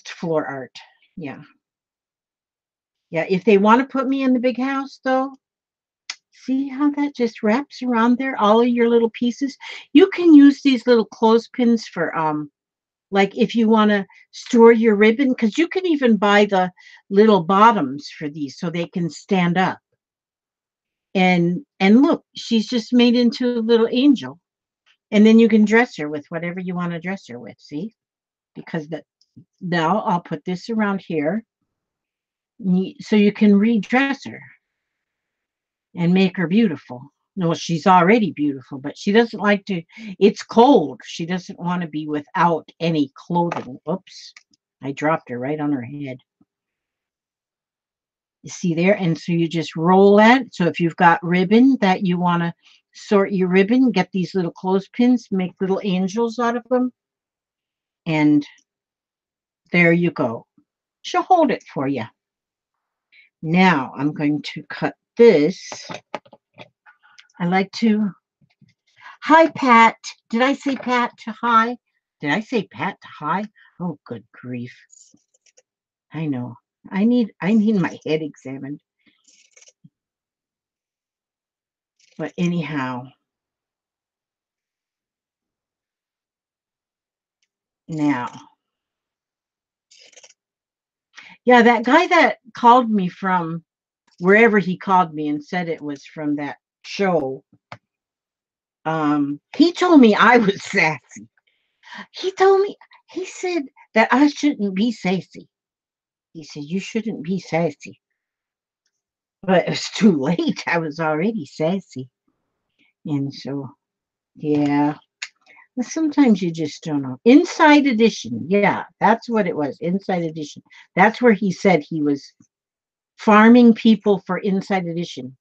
S1: floor art. Yeah. Yeah, if they want to put me in the big house though, see how that just wraps around there, all of your little pieces. You can use these little clothespins for like if you want to store your ribbon, because you can even buy the little bottoms for these so they can stand up. And look, she's just made into a little angel. And then you can dress her with whatever you want to dress her with, see? Because that now I'll put this around here so you can redress her and make her beautiful. No, she's already beautiful, but she doesn't like to, it's cold. She doesn't want to be without any clothing. Oops, I dropped her right on her head. You see there? And so you just roll that. So if you've got ribbon that you want to sort your ribbon, get these little clothespins, make little angels out of them. And there you go. She'll hold it for you. Now I'm going to cut this. I like to. Hi, Pat. Did I say Pat to hi? Did I say Pat to hi? Oh, good grief. I know. I need my head examined. But anyhow, now. Yeah, that guy that called me from wherever he called me and said it was from that show, he told me I was sassy. He said that I shouldn't be sassy. He said, you shouldn't be sassy. But it was too late. I was already sassy. And so, yeah. Sometimes you just don't know. Inside Edition. Yeah, that's what it was. Inside Edition. That's where he said he was farming people for Inside Edition.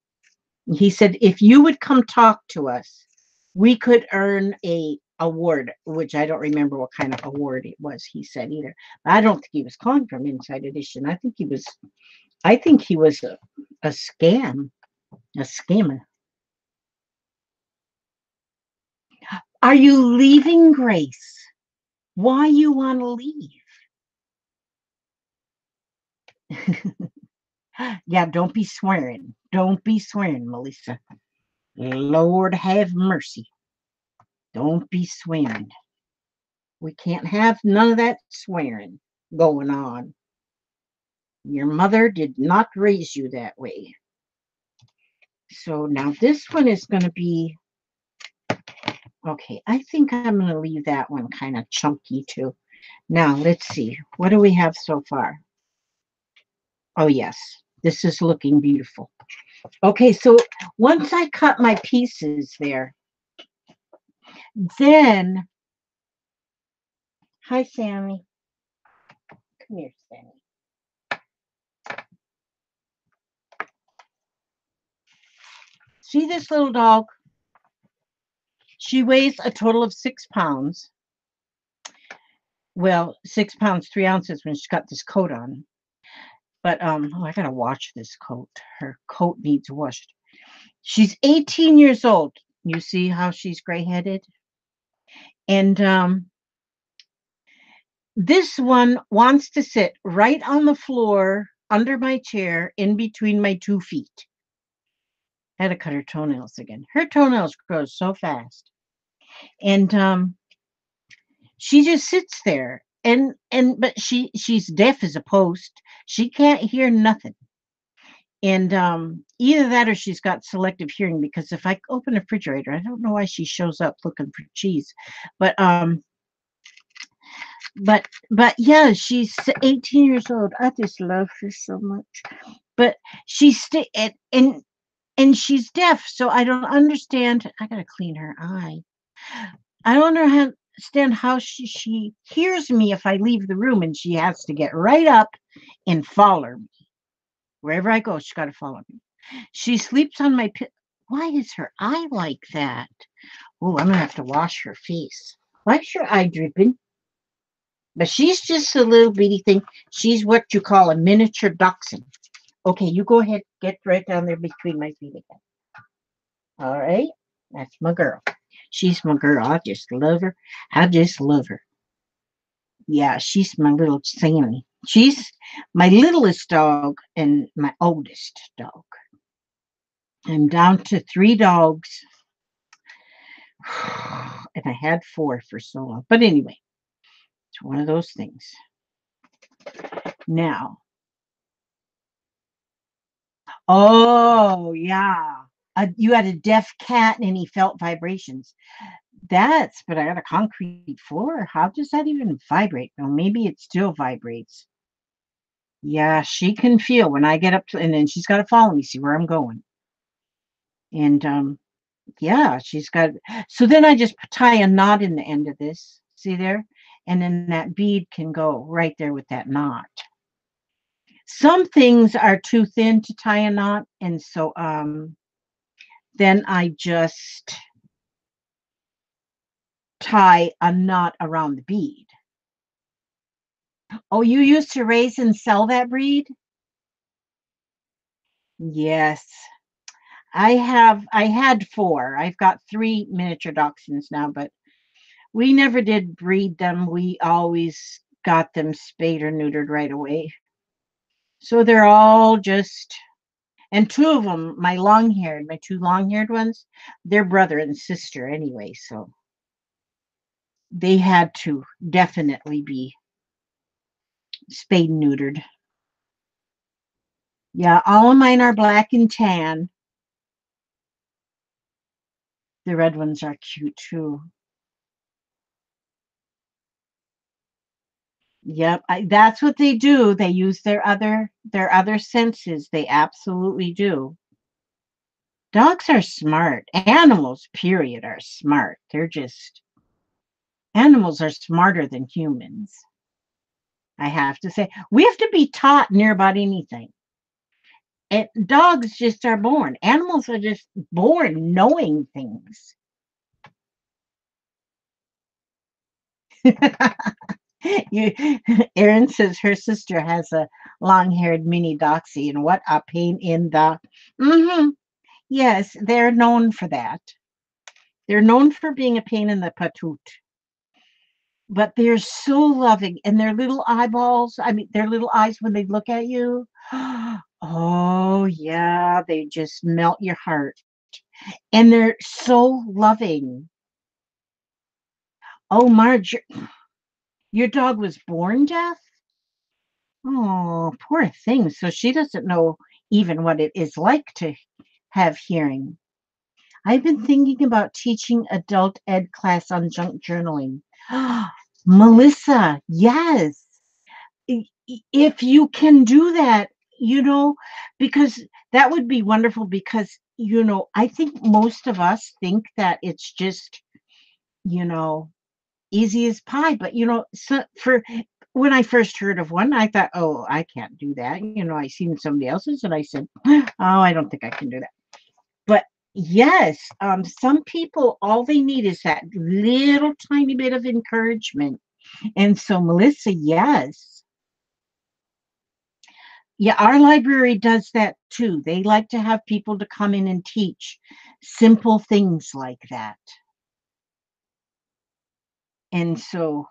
S1: He said, if you would come talk to us, we could earn a award, which I don't remember what kind of award it was, he said either. I don't think he was calling from Inside Edition. I think he was a scam. A scammer. Are you leaving, Grace? Why you want to leave? Yeah, don't be swearing. Don't be swearing, Melissa. Lord have mercy. Don't be swearing. We can't have none of that swearing going on. Your mother did not raise you that way. So now this one is going to be, okay, I think I'm going to leave that one kind of chunky too. Now let's see. What do we have so far? Oh, yes, this is looking beautiful. Okay, so once I cut my pieces there, then, hi, Sammy. Come here, Sammy. See this little dog? She weighs a total of 6 pounds. Well, 6 pounds, 3 ounces when she's got this coat on. But oh, I gotta wash this coat. Her coat needs washed. She's 18 years old. You see how she's gray-headed? And this one wants to sit right on the floor under my chair in between my 2 feet. I had to cut her toenails again. Her toenails grow so fast. And she just sits there but she's deaf as a post. She can't hear nothing. And either that or she's got selective hearing, because if I open a refrigerator, I don't know why she shows up looking for cheese. But but yeah, she's 18 years old. I just love her so much. But she's and she's deaf, so I don't understand. I gotta clean her eye. I don't understand how she hears me if I leave the room, and she has to get right up and follow me. Wherever I go, she's got to follow me. She sleeps on my pillow. Why is her eye like that? Oh, I'm gonna have to wash her face. Why is your eye dripping? But she's just a little bitty thing. She's what you call a miniature dachshund. Okay, you go ahead, get right down there between my feet again. All right, that's my girl. She's my girl. I just love her. I just love her. Yeah, she's my little Sammy. She's my littlest dog and my oldest dog. I'm down to 3 dogs. And I had 4 for so long. But anyway, it's one of those things. Now, oh, yeah. You had a deaf cat and he felt vibrations. But I got a concrete floor. How does that even vibrate? Well, maybe it still vibrates. Yeah, she can feel when I get up to, and then she's got to follow me, see where I'm going. And yeah, she's got, so then I just tie a knot in the end of this. See there? And then that bead can go right there with that knot. Some things are too thin to tie a knot, and so then I just tie a knot around the bead. Oh, you used to raise and sell that breed? Yes. I had 4. I've got 3 miniature dachshunds now, but we never did breed them. We always got them spayed or neutered right away. So they're all just, and 2 of them, my 2 long-haired ones, they're brother and sister anyway, so they had to definitely be spayed and neutered. Yeah, all of mine are black and tan. The red ones are cute too. Yep, that's what they do. They use their other senses. They absolutely do. Dogs are smart. Animals, period, are smart. They're just animals are smarter than humans. I have to say, we have to be taught near about anything. And dogs just are born. Animals are just born knowing things. you, Erin says her sister has a long-haired mini doxie, and what a pain in the. Mm-hmm. Yes, they're known for that. They're known for being a pain in the patoot, but they're so loving, and their little eyeballs, I mean, their little eyes when they look at you, oh, yeah, they just melt your heart, and they're so loving. Oh, Marge, your dog was born deaf? Oh, poor thing. So she doesn't know even what it is like to have hearing. I've been thinking about teaching adult ed class on junk journaling. Melissa, yes. If you can do that, you know, because that would be wonderful because, I think most of us think that it's just, you know, easy as pie. But so for when I first heard of one, I thought, oh, I can't do that. I seen somebody else's and I said, oh, I don't think I can do that. But yes, some people, all they need is that little tiny bit of encouragement. And so, Melissa, yes. Yeah, our library does that too. They like to have people to come in and teach simple things like that. And so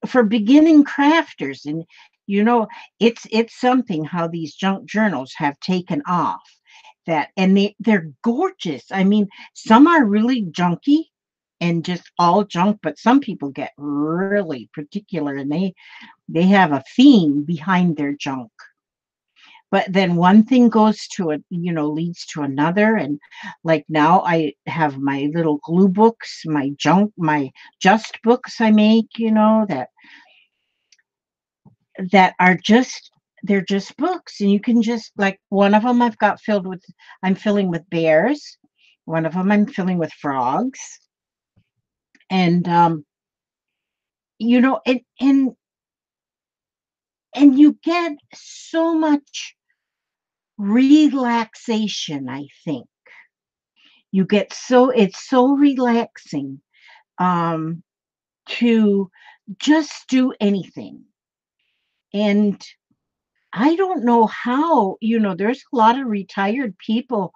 S1: for beginning crafters, and it's something how these junk journals have taken off, that and they're gorgeous. I mean, some are really junky and just all junk, but some people get really particular and they have a theme behind their junk. But then one thing goes to it, leads to another. And like now I have my little glue books, my just books I make, that are just they're just books, and you can just, like, one of them I'm filling with bears, one of them I'm filling with frogs, and and you get so much relaxation. I think you get so it's so relaxing, um to just do anything. And I don't know how, there's a lot of eh, retired people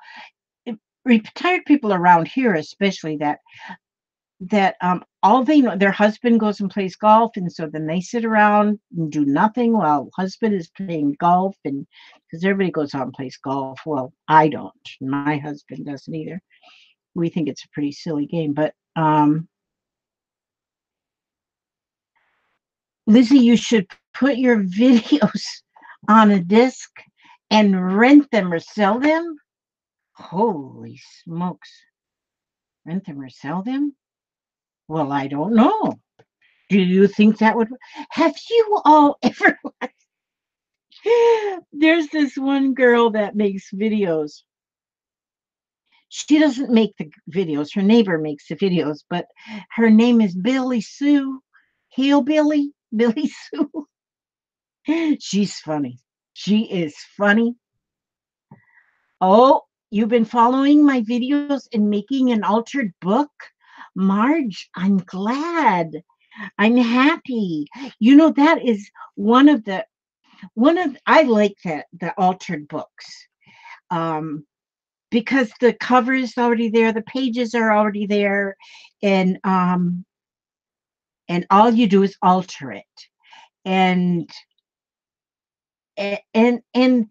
S1: around here, especially that all they know, their husband goes and plays golf, and so then they sit around and do nothing while husband is playing golf. And because everybody goes out and plays golf, well, I don't. My husband doesn't either. We think it's a pretty silly game, but Lizzie, you should put your videos on a disc and rent them or sell them. Holy smokes. Rent them or sell them? Well, I don't know. Do you think that would? Have you all ever? There's this one girl that makes videos. She doesn't make the videos. Her neighbor makes the videos, but her name is Billy Sue. Hillbilly Billy Sue. She's funny. She is funny. Oh, you've been following my videos and making an altered book? Marge, I'm glad. I'm happy. That is I like that the altered books. Um because the cover is already there, the pages are already there, and all you do is alter it. And and and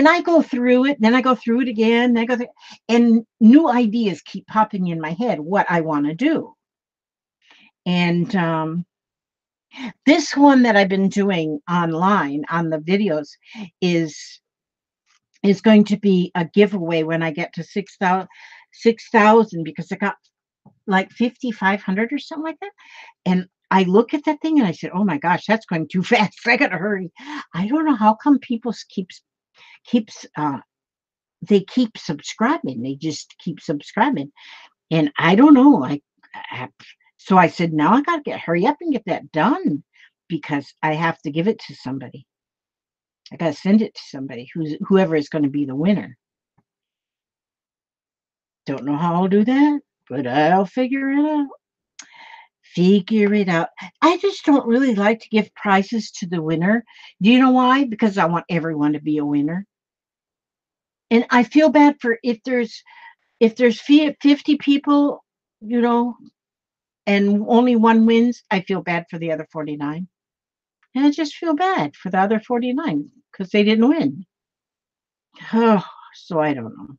S1: I go through it, then I go through it again, then I go through, and new ideas keep popping in my head what I want to do. And this one that I've been doing online on the videos is going to be a giveaway when I get to 6,000, because I got like 5,500 or something like that. And I look at that thing and I said, "Oh my gosh, that's going too fast. I gotta hurry." I don't know how come people keeps they keep subscribing. They just keep subscribing. And I don't know. I so I said, now I got to hurry up and get that done, because I have to give it to somebody. I got to send it to somebody whoever is going to be the winner. Don't know how I'll do that, but I'll figure it out. Figure it out. I just don't really like to give prizes to the winner. Do you know why? Because I want everyone to be a winner. And I feel bad for if there's 50 people, you know, and only one wins, I feel bad for the other 49. And I just feel bad for the other 49 because they didn't win. Oh, so I don't know.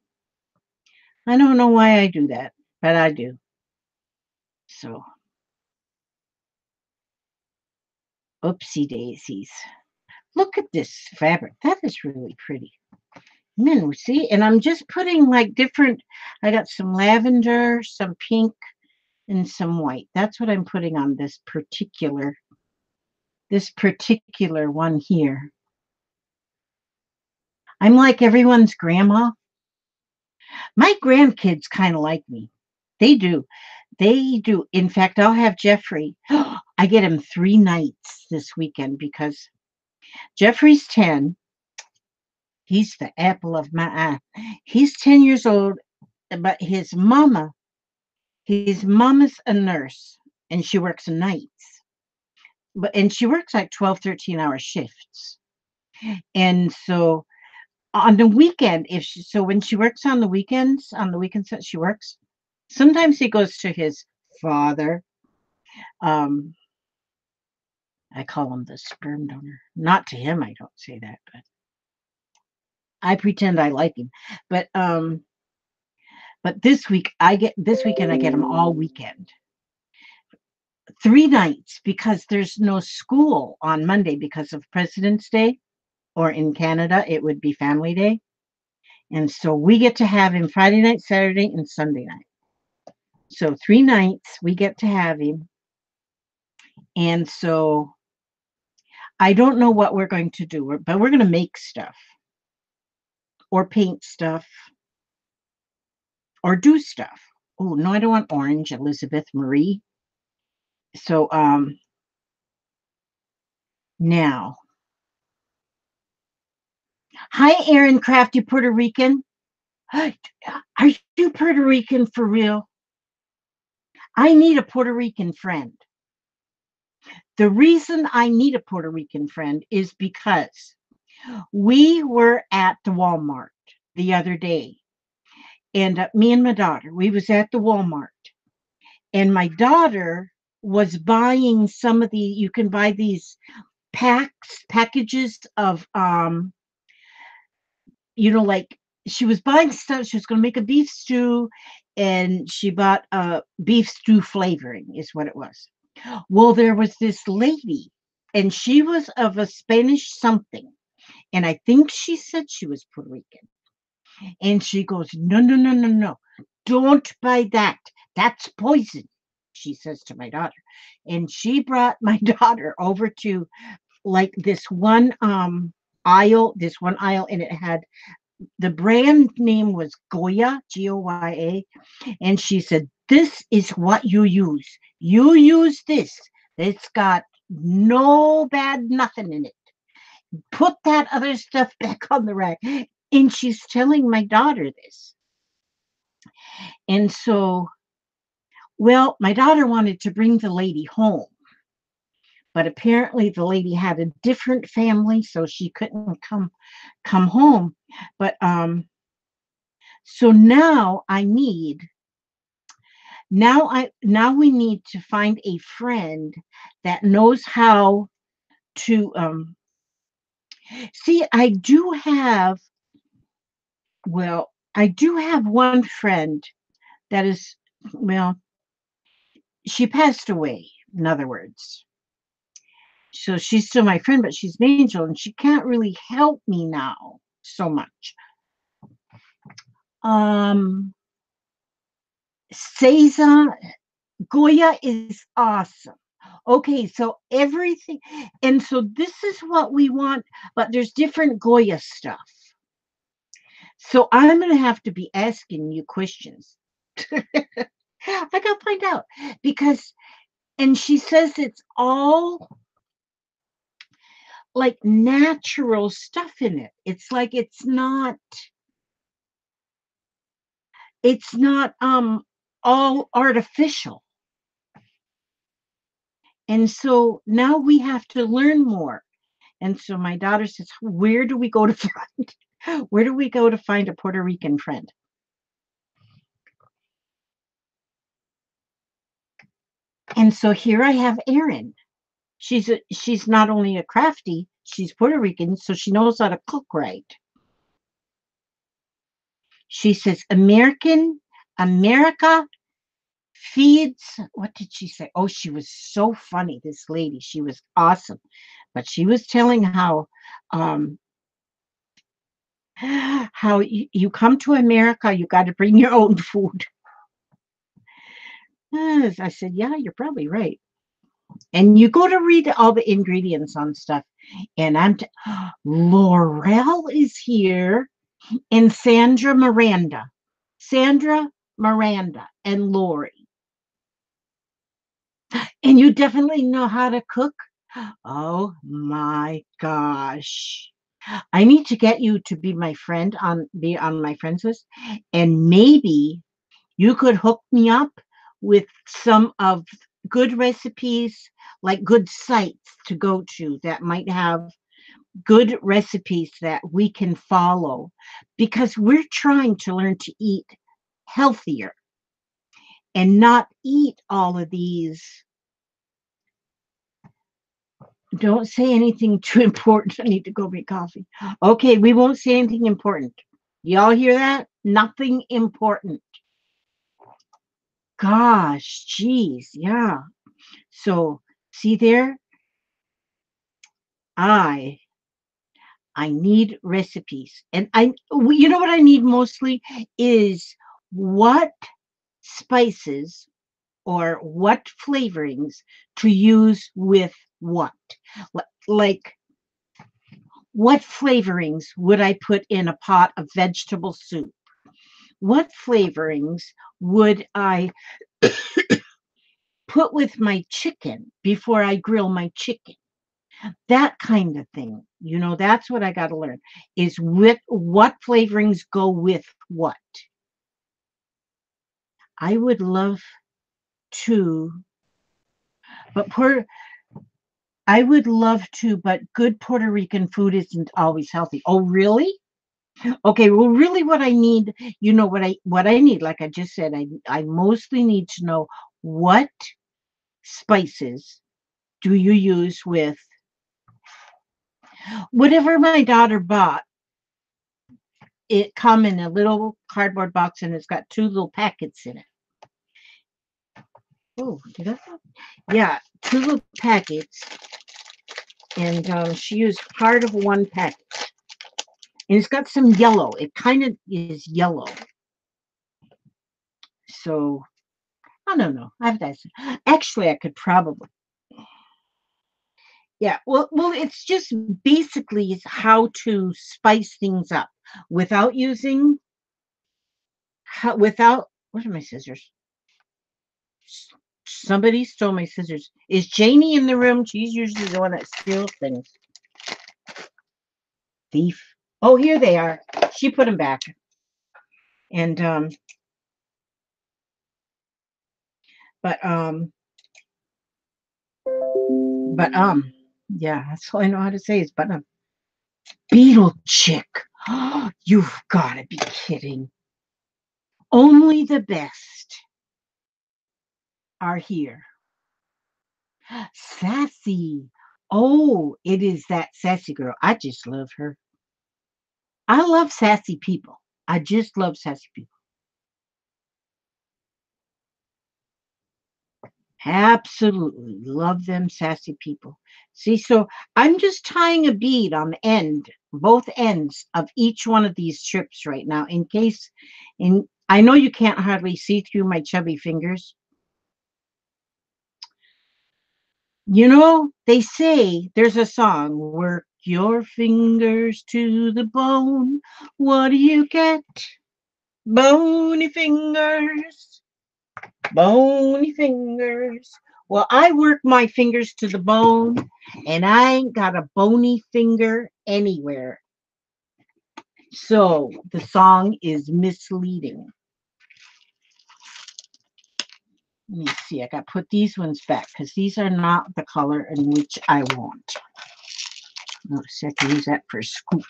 S1: I don't know why I do that, but I do. So, oopsie daisies. Look at this fabric. That is really pretty. Man, see, and I'm just putting like different. I got some lavender, some pink, and some white. That's what I'm putting on this particular one here. I'm like everyone's grandma. My grandkids kind of like me. They do. They do. In fact, I'll have Jeffrey. I get him 3 nights this weekend because Jeffrey's 10. He's the apple of my eye. He's 10 years old, but his mama's a nurse and she works nights. And she works like 12, 13-hour shifts. And so on the weekend, when she works on the weekends that she works, sometimes he goes to his father. Um, I call him the sperm donor. Not to him, I don't say that, but I pretend I like him. But this weekend I get him all weekend. 3 nights because there's no school on Monday because of President's Day, or in Canada it would be Family Day. And so we get to have him Friday night, Saturday, and Sunday night. So 3 nights we get to have him. And so I don't know what we're going to do, but we're going to make stuff or paint stuff or do stuff. Oh, no, I don't want orange, Elizabeth Marie. So now, hi, Aaron Crafty Puerto Rican. Are you Puerto Rican for real? I need a Puerto Rican friend. The reason I need a Puerto Rican friend is because we were at the Walmart the other day, and me and my daughter, we was at the Walmart, and my daughter was buying some of you can buy these packages of like she was buying stuff. She was going to make a beef stew, and she bought beef stew flavoring is what it was. Well, there was this lady, and she was of a Spanish something, and I think she said she was Puerto Rican. And she goes, no, no, no, no, no, don't buy that. That's poison, she says to my daughter. And she brought my daughter over to like this one aisle, and it had the brand name was Goya, Goya, and she said, "This is what you use. You use this. It's got no bad nothing in it. Put that other stuff back on the rack." And she's telling my daughter this. And so, well, my daughter wanted to bring the lady home, but apparently the lady had a different family, so she couldn't come home. But so now we need to find a friend that knows how to see. I do have one friend that is, well, she passed away, in other words. So she's still my friend, but she's an angel, and she can't really help me now so much. Um, Cesar Goya is awesome. Okay, so everything, and so this is what we want, but there's different Goya stuff. So I'm going to have to be asking you questions. I got to find out because, and she says it's all like natural stuff in it. It's like it's not all artificial. And so now we have to learn more. And so my daughter says, "Where do we go to find?" Where do we go to find a Puerto Rican friend? And so here I have Erin. She's not only a crafty, she's Puerto Rican, so she knows how to cook right. She says America feeds. What did she say? Oh, she was so funny. This lady, she was awesome. But she was telling um, how you come to America, you got to bring your own food. I said, yeah, you're probably right. And you go to read all the ingredients on stuff. And Laurel is here and Sandra Miranda, and Lori. And you definitely know how to cook. Oh my gosh. I need to get you to be on my friends list. And maybe you could hook me up with some of good recipes, like good sites to go to that might have good recipes that we can follow because we're trying to learn to eat healthier and not eat all of these. Don't say anything too important. I need to go make coffee. Okay, we won't say anything important. Y'all hear that? Nothing important. Gosh, geez, yeah. So see there, I I need recipes, and you know what I need mostly is what spices or what flavorings to use with what. Like what flavorings would I put in a pot of vegetable soup? What flavorings would I put with my chicken before I grill my chicken? That kind of thing. That's what I got to learn is with what flavorings go with what. I would love to, but I would love to, but good Puerto Rican food isn't always healthy. Oh, really? Okay, well, really, what I need, what I need, like I just said, I mostly need to know what spices do you use with whatever my daughter bought. It come in a little cardboard box and it's got two little packets in it. Oh, did I? Yeah, two little packets, and she used part of one packet, and it's got some yellow. It kind of is yellow, so I don't know. I have to actually, I could probably. Yeah, well, it's just basically how to spice things up without using, without. What are my scissors? Somebody stole my scissors. Is Janie in the room? She's usually the one that steals things. Thief. Oh, here they are. She put them back. And but but yeah, that's all I know how to say is but beetle chick. You've got to be kidding. Only the best are here. Sassy. Oh, it is that sassy girl. I just love her. I love sassy people. I just love sassy people. Absolutely love them sassy people. See, so I'm just tying a bead on the end, both ends of each one of these strips right now, in case. And I know you can't hardly see through my chubby fingers. They say there's a song, work your fingers to the bone. What do you get? Bony fingers. Bony fingers. Well, I work my fingers to the bone, and I ain't got a bony finger anywhere. So the song is misleading. Let me see. I got to put these ones back because these are not the color in which I want. Notice I can use that for a scoop.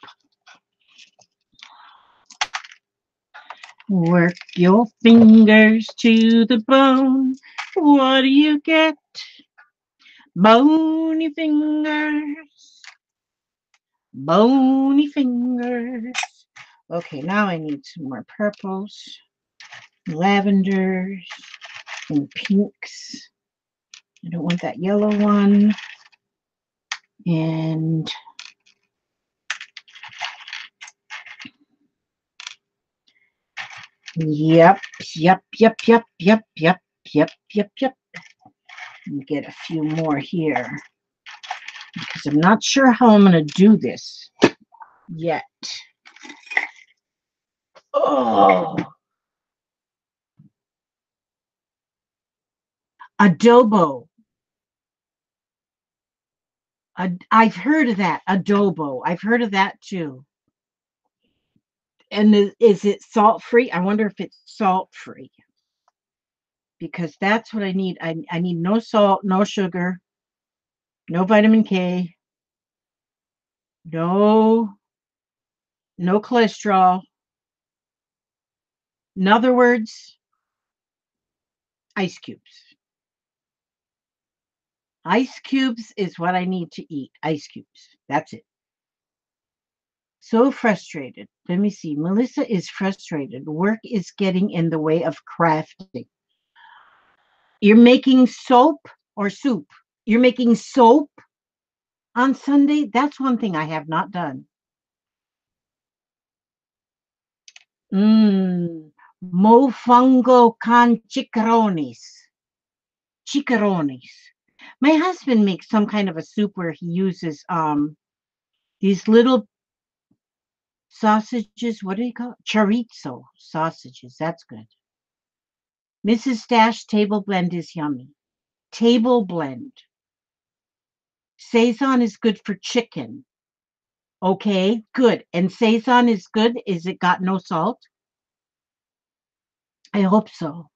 S1: Work your fingers to the bone. What do you get? Bony fingers. Bony fingers. Okay, now I need some more purples, lavenders, and pinks. I don't want that yellow one. And yep, yep, yep, yep, yep, yep, yep, yep, yep. Let me get a few more here because I'm not sure how I'm going to do this yet. Oh, adobo. I've heard of that. Adobo. I've heard of that too. And is it salt free? I wonder if it's salt free because that's what I need. I need no salt, no sugar, no vitamin K, no cholesterol. In other words, ice cubes. Ice cubes is what I need to eat. Ice cubes. That's it. So frustrated. Let me see. Melissa is frustrated. Work is getting in the way of crafting. You're making soap or soup. You're making soap on Sunday. That's one thing I have not done. Mofongo con chicharrones. Chicharrones. My husband makes some kind of a soup where he uses these little sausages. What do you call it? Chorizo sausages. That's good. Mrs. Dash table blend is yummy. Table blend. Saison is good for chicken. Okay, good. And Saison is good. Is it got no salt? I hope so.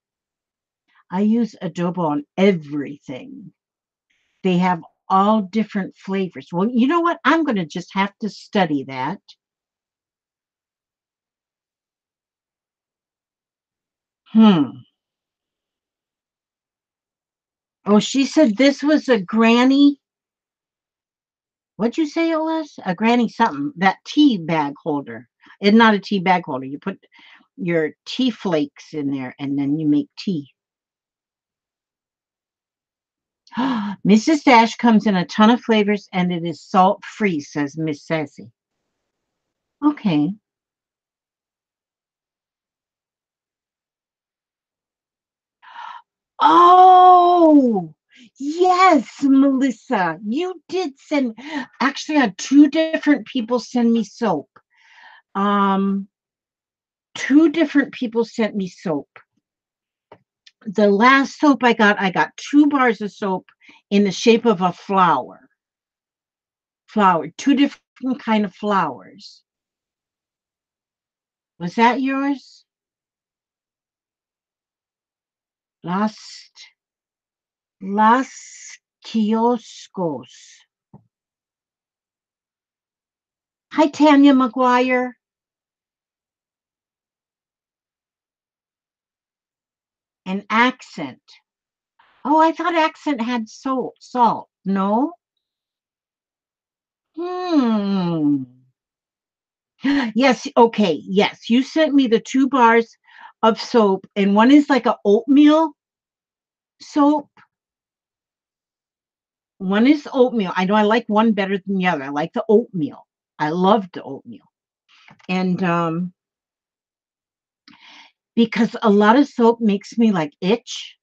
S1: I use adobo on everything. They have all different flavors. Well, you know what? I'm going to just have to study that. Hmm. Oh, she said this was a granny. What'd you say it was? A granny something. That tea bag holder. It's not a tea bag holder. You put your tea flakes in there and then you make tea. Mrs. Dash comes in a ton of flavors and it is salt free, says Miss Sassy. Okay. Oh, yes, Melissa. You did send, actually, I had two different people send me soap. Um, Two different people sent me soap. The last soap I got 2 bars of soap in the shape of a flower. Flower, two different kind of flowers. Was that yours? Las Las Kioscos. Hi, Tanya McGuire. An accent. Oh, I thought accent had salt. No? Hmm. Yes, okay. Yes, you sent me the 2 bars of soap, and one is like a oatmeal soap. One is oatmeal. I know I like one better than the other. I like the oatmeal. I love the oatmeal. And because a lot of soap makes me like itch.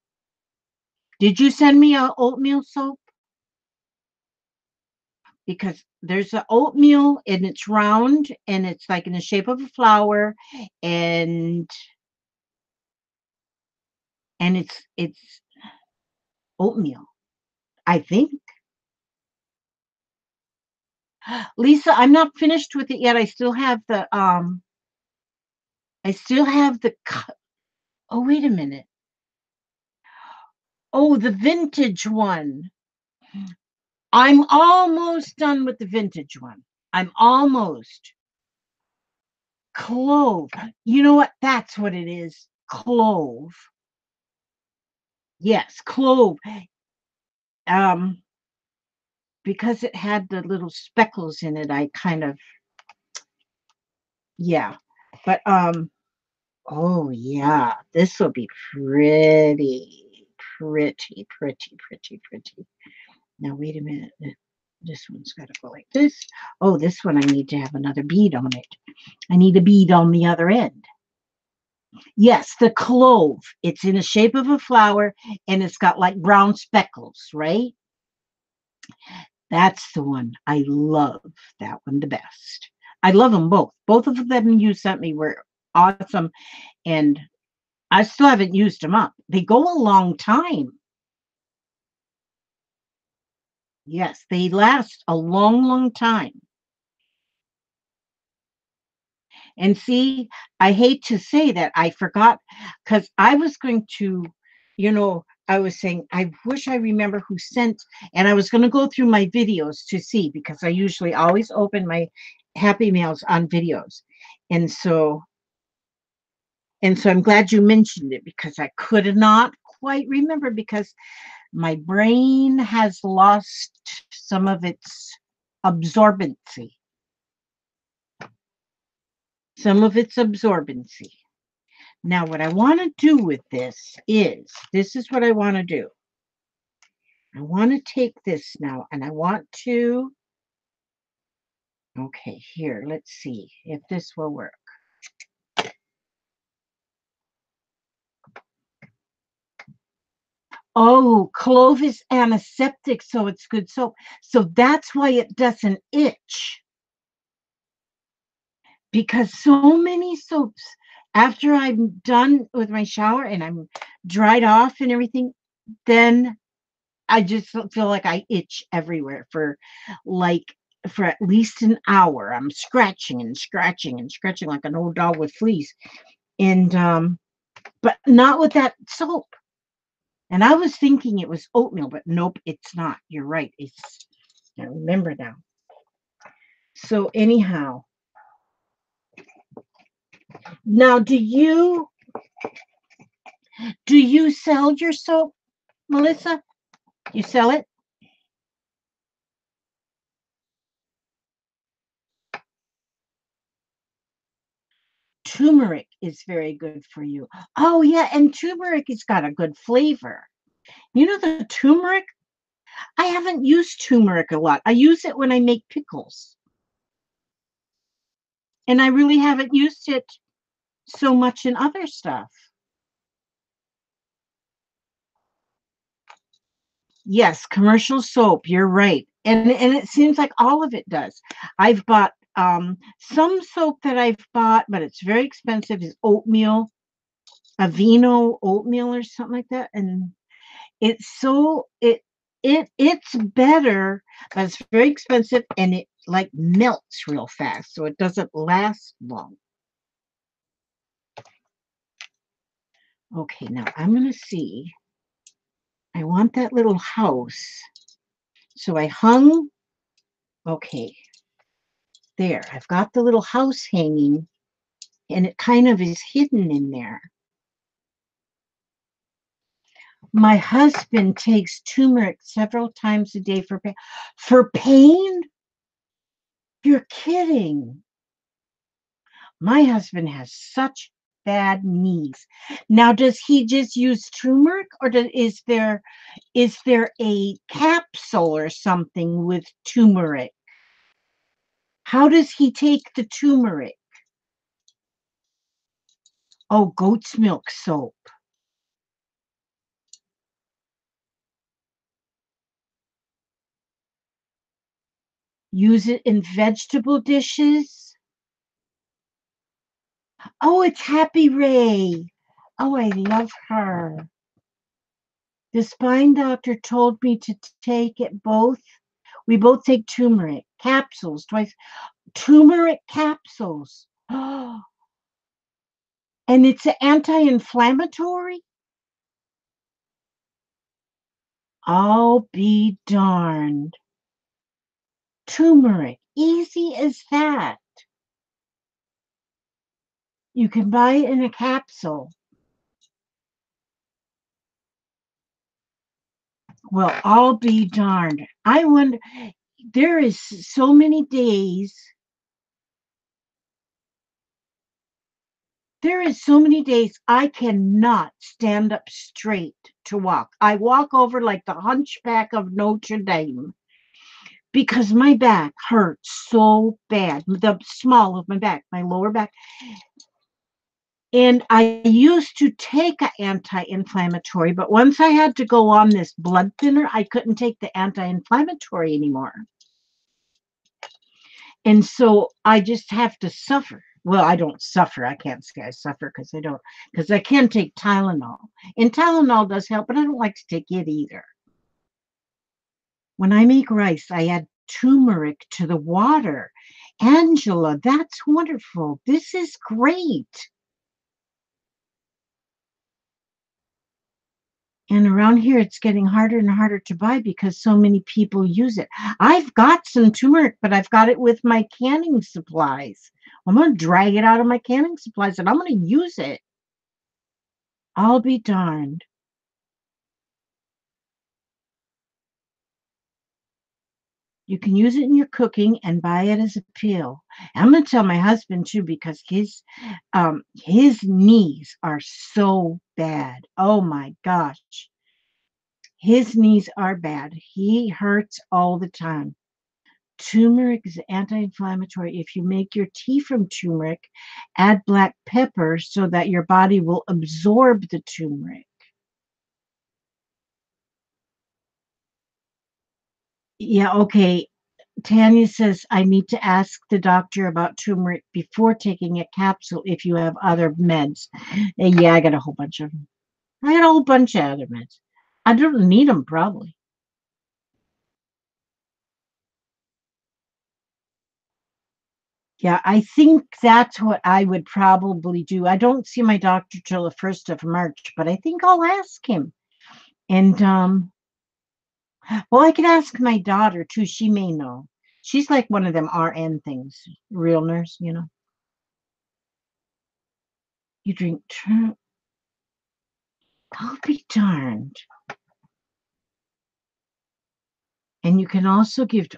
S1: Did you send me a oatmeal soap? Because there's an oatmeal and it's round and it's like in the shape of a flower and it's oatmeal, I think. Lisa, I'm not finished with it yet. I still have the oh, wait a minute. Oh, the vintage one. I'm almost done with the vintage one. I'm almost. Clove. You know what? That's what it is. Clove. Yes, clove. Um, because it had the little speckles in it, I kind of, yeah. But oh yeah, this will be pretty. Now wait a minute. This one's got to go like this. Oh, this one I need to have another bead on it. I need a bead on the other end. Yes, the clove. It's in the shape of a flower and it's got like brown speckles, right? That's the one. I love that one the best. I love them both. Both of them you sent me were awesome, and I still haven't used them up. They go a long time. Yes, they last a long, long time. And see, I hate to say that I forgot because I was going to, I was saying, I wish I remember who sent, and I was going to go through my videos to see because I usually always open my happy mails on videos. And so, I'm glad you mentioned it because I could not quite remember because my brain has lost some of its absorbency, some of its absorbency. Now, what I want to do with this is what I want to do. I want to take this now and I want to, okay, here, let's see if this will work. Oh, clove is antiseptic, so it's good soap. So that's why it doesn't itch. Because so many soaps, after I'm done with my shower and I'm dried off and everything, then I just feel like I itch everywhere like for at least an hour. I'm scratching and scratching and scratching like an old dog with fleas. And but not with that soap. And I was thinking it was oatmeal, but nope, it's not. You're right. I remember now. So anyhow, now do you sell your soap, Melissa? You sell it? Turmeric is very good for you. Oh yeah, and turmeric has got a good flavor. You know the turmeric? I haven't used turmeric a lot. I use it when I make pickles. And I really haven't used it so much in other stuff. Yes, commercial soap, you're right. And it seems like all of it does. I've bought some soap that I've bought, but it's very expensive is oatmeal, Aveeno oatmeal or something like that. And it's so it's better, but it's very expensive and it like melts real fast, so it doesn't last long. Okay, now I'm gonna see. I want that little house. So I hung, okay, there. I've got the little house hanging and it kind of is hidden in there. My husband takes turmeric several times a day for pain. For pain? You're kidding. My husband has such bad knees. Now, does he just use turmeric, or is there a capsule or something with turmeric? How does he take the turmeric? Oh, goat's milk soap. Use it in vegetable dishes. Oh, it's Happy Ray. Oh, I love her. The spine doctor told me to take it both. We both take turmeric capsules twice. Turmeric capsules. Oh, and it's anti-inflammatory. I'll be darned. Turmeric. Easy as that. You can buy it in a capsule. Well, I'll be darned. I wonder, there is so many days. There is so many days I cannot stand up straight to walk. I walk over like the hunchback of Notre Dame because my back hurts so bad. The small of my back, my lower back. And I used to take an anti-inflammatory, but once I had to go on this blood thinner, I couldn't take the anti-inflammatory anymore. And so I just have to suffer. Well, I don't suffer. I can't say I suffer because I don't, because I can take Tylenol. And Tylenol does help, but I don't like to take it either. When I make rice, I add turmeric to the water. Angela, that's wonderful. This is great. And around here, it's getting harder and harder to buy because so many people use it. I've got some turmeric, but I've got it with my canning supplies. I'm going to drag it out of my canning supplies and I'm going to use it. I'll be darned. You can use it in your cooking and buy it as a pill. I'm going to tell my husband too because his knees are so bad. Oh my gosh. His knees are bad. He hurts all the time. Turmeric is anti-inflammatory. If you make your tea from turmeric, add black pepper so that your body will absorb the turmeric. Yeah, okay. Tanya says I need to ask the doctor about turmeric before taking a capsule if you have other meds. Yeah, I got a whole bunch of them. I got a whole bunch of other meds. I don't need them probably. Yeah, I think that's what I would probably do. I don't see my doctor till the 1st of March, but I think I'll ask him. And well, I could ask my daughter too. She may know. She's like one of them RN things, real nurse. You drink I'll be darned. And you can also give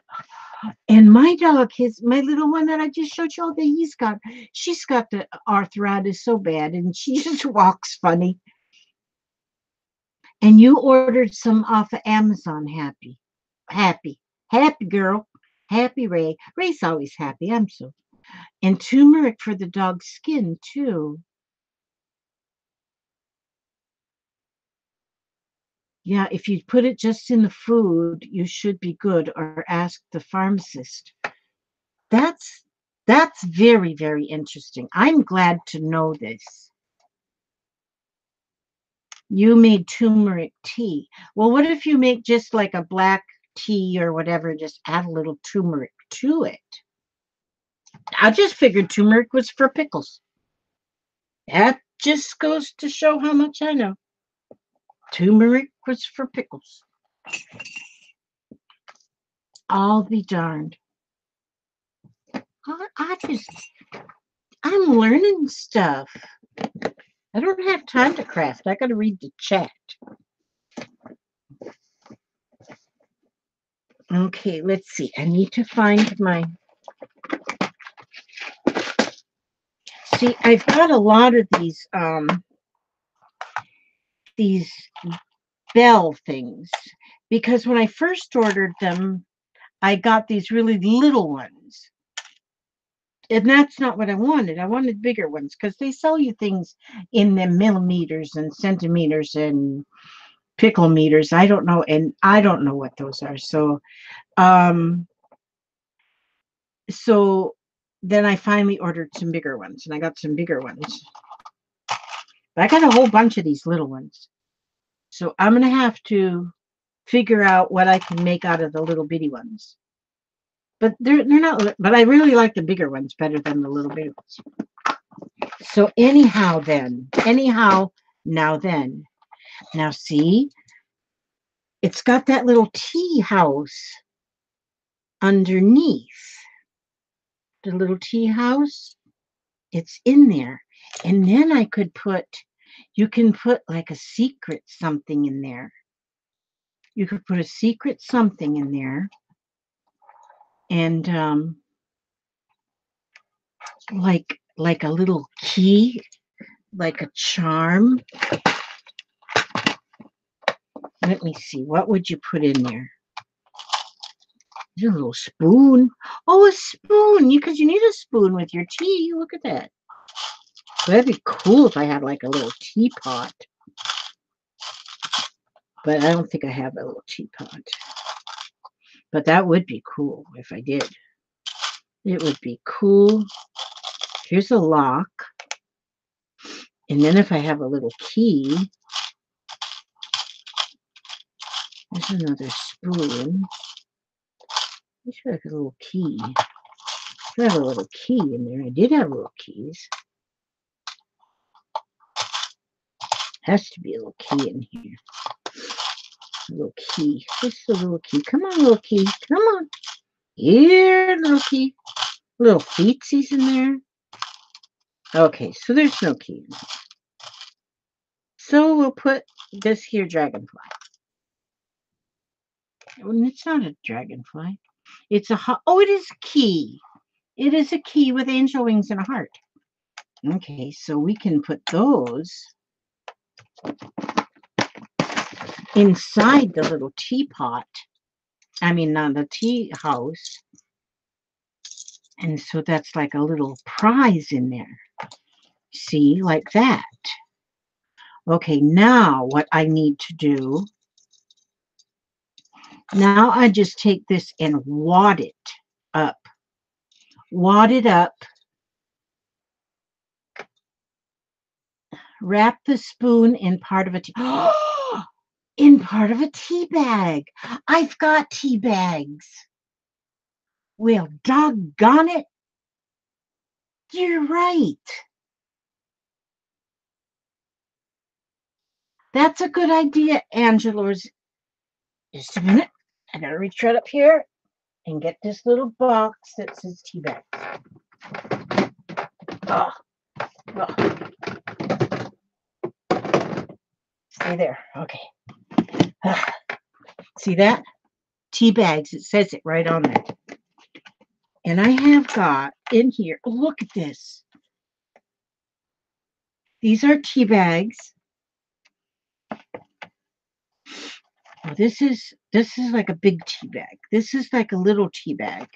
S1: and my dog, my little one that I just showed you all that she's got the arthritis so bad and she just walks funny. And you ordered some off of Amazon, happy, happy girl, happy Ray. Ray's always happy. I'm so. And turmeric for the dog's skin too. Yeah, if you put it just in the food, you should be good, or ask the pharmacist. That's that's very, very interesting. I'm glad to know this. You made turmeric tea. Well, what if you make just like a black tea or whatever, just add a little turmeric to it? I just figured turmeric was for pickles. That just goes to show how much I know. Turmeric was for pickles. I'll be darned. I'm learning stuff. I don't have time to craft. I got to read the chat. Okay, let's see. I need to find my. See, I've got a lot of these bell things because when I first ordered them, I got these really little ones. And that's not what I wanted. I wanted bigger ones because they sell you things in the millimeters and centimeters and pickle meters. I don't know, and I don't know what those are. Um, so then I finally ordered some bigger ones, and I got some bigger ones. But I got a whole bunch of these little ones. So I'm gonna have to figure out what I can make out of the little bitty ones. But they're not. But I really like the bigger ones better than the little bitty ones. So anyhow, now then. Now see, it's got that little tea house underneath. The little tea house. It's in there. And then I could put, you can put like a secret something in there. You could put a secret something in there. And like a little key, like a charm. Let me see. What would you put in there? There's a little spoon. Oh, a spoon. Because you need a spoon with your tea. Look at that. So that'd be cool if I had like a little teapot. But I don't think I have a little teapot. But that would be cool if I did. It would be cool. Here's a lock. And then if I have a little key, there's another spoon. I should have a little key. I should have a little key in there. I did have little keys. Has to be a little key in here. A little key. Just a little key. Come on, little key. Come on. Here, little key. Little feetsies in there. Okay, so there's no key. So we'll put this here dragonfly. It's not a dragonfly. It's a oh, it is a key. It is a key with angel wings and a heart. Okay, so we can put those inside the little teapot. I mean, not the tea house. And so that's like a little prize in there. See, like that. Okay, now what I need to do, now I just take this and wad it up. Wad it up. Wrap the spoon in part of a tea. In part of a tea bag. I've got tea bags. Well, doggone it. You're right. That's a good idea, Angela's. Just a minute. I gotta reach right up here and get this little box that says tea bags. Oh, oh. Stay there. Okay. See that? Tea bags. It says it right on there. And I have got in here, look at this. These are tea bags. Well, this is like a big tea bag. This is like a little tea bag.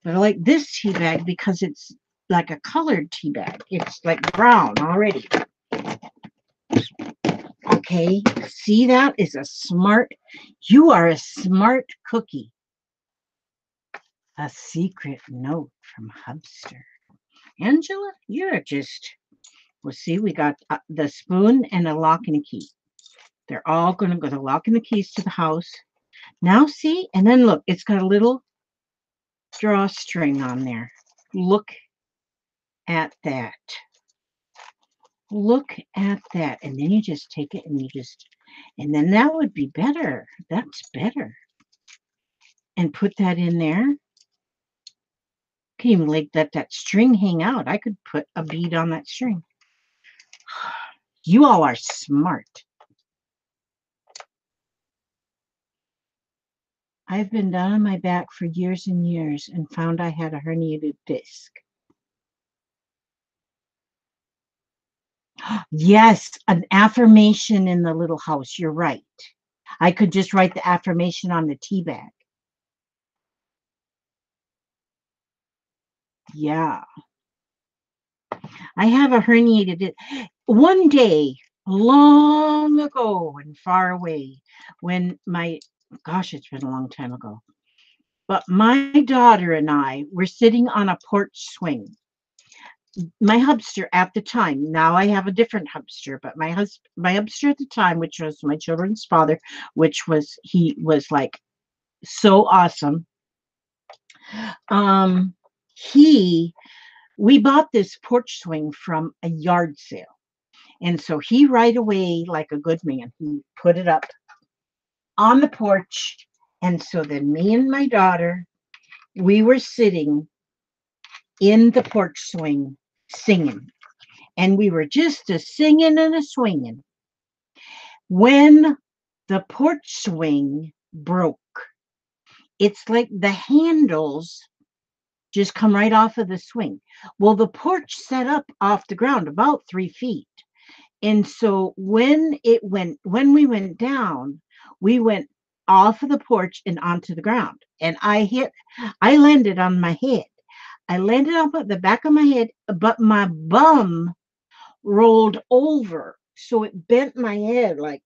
S1: But I like this tea bag because it's like a colored tea bag. It's like brown already. Okay, see, that is a smart, you are a smart cookie. A secret note from Hubster. Angela, you're just, well, see, we got the spoon and a lock and a key. They're all going to go, the lock and the keys to the house. Now see, and then look, it's got a little drawstring on there. Look at that. Look at that. And then you just take it and you just, and then that would be better. That's better. And put that in there. Can even like let that string hang out. I could put a bead on that string. You all are smart. I've been down on my back for years and years and found I had a herniated disc. Yes, an affirmation in the little house. You're right. I could just write the affirmation on the tea bag. Yeah. I have a herniated disc. One day, long ago and far away, when my, gosh, it's been a long time ago. But my daughter and I were sitting on a porch swing. My hubster at the time, now I have a different hubster, but my hubster at the time, which was my children's father, which was, he was like so awesome. We bought this porch swing from a yard sale. And so he right away, like a good man, he put it up on the porch. And so then me and my daughter, we were sitting in the porch swing, singing, and we were just a singing and a swinging when the porch swing broke. It's like the handles just come right off of the swing. Well, the porch set up off the ground about 3 feet. And so when we went down, we went off of the porch and onto the ground. And I landed on my head. I landed on the back of my head, but my bum rolled over. So it bent my head like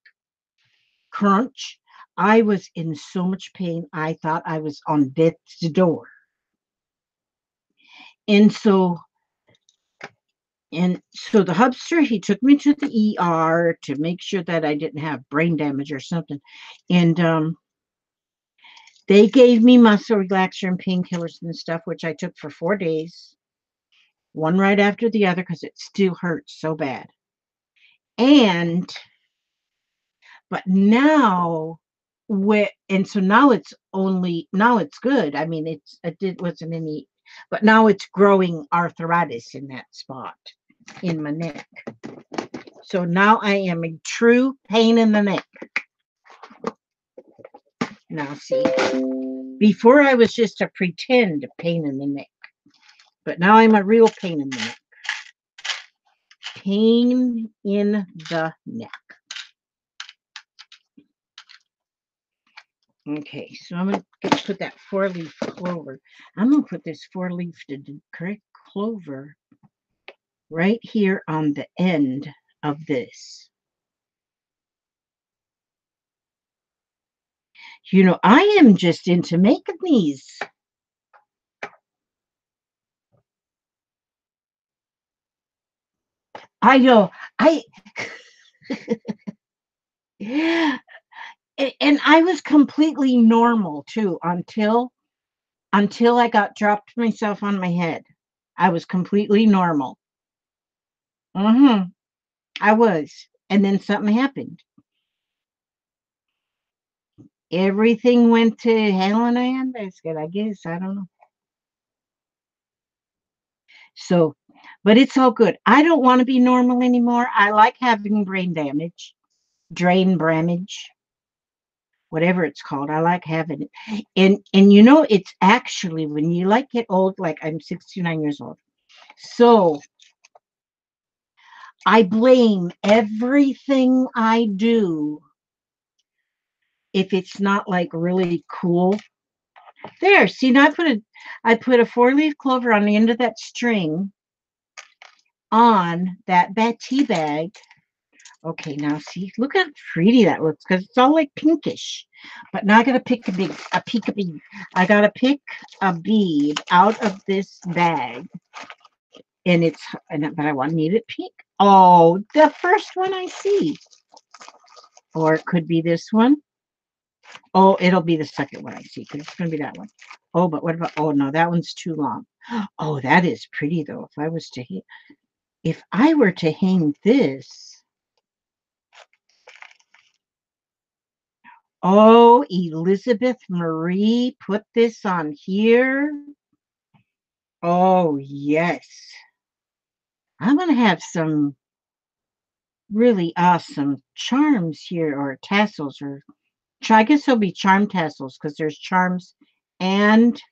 S1: crunch. I was in so much pain. I thought I was on death's door. And so the hubster, he took me to the ER to make sure that I didn't have brain damage or something. And they gave me muscle relaxer and painkillers and stuff, which I took for 4 days, one right after the other, because it still hurts so bad. But now, so now it's good. I mean, it wasn't any, but now it's growing arthritis in that spot in my neck. So now I am a true pain in the neck. Now, see, before I was just a pretend pain in the neck, but now I'm a real pain in the neck. Pain in the neck. Okay, so I'm going to put that 4-leaf clover. I'm going to put this 4-leafed correct clover right here on the end of this. You know, I am just into making these. I know. And I was completely normal too until I got dropped myself on my head. I was completely normal. I was. And then something happened. Everything went to hell in a handbasket, I guess. I don't know. So, but it's all good. I don't want to be normal anymore. I like having brain damage, brain damage, whatever it's called. I like having it. And you know, it's actually when you like get old, like I'm 69 years old. So I blame everything I do if it's not like really cool. There, see now I put a 4-leaf clover on the end of that string on that tea bag. Okay, now see, look how pretty that looks because it's all like pinkish. But now I gotta pick a bead. I gotta pick a bead out of this bag, but I need it pink. Oh, the first one I see, or it could be this one. Oh, it'll be the second one I see because it's gonna be that one. Oh, but what about? Oh no, that one's too long. Oh, that is pretty though. If I were to hang this. Oh, Elizabeth Marie put this on here. Oh, yes. I'm going to have some really awesome charms here, or tassels, or I guess they'll be charm tassels because there's charms and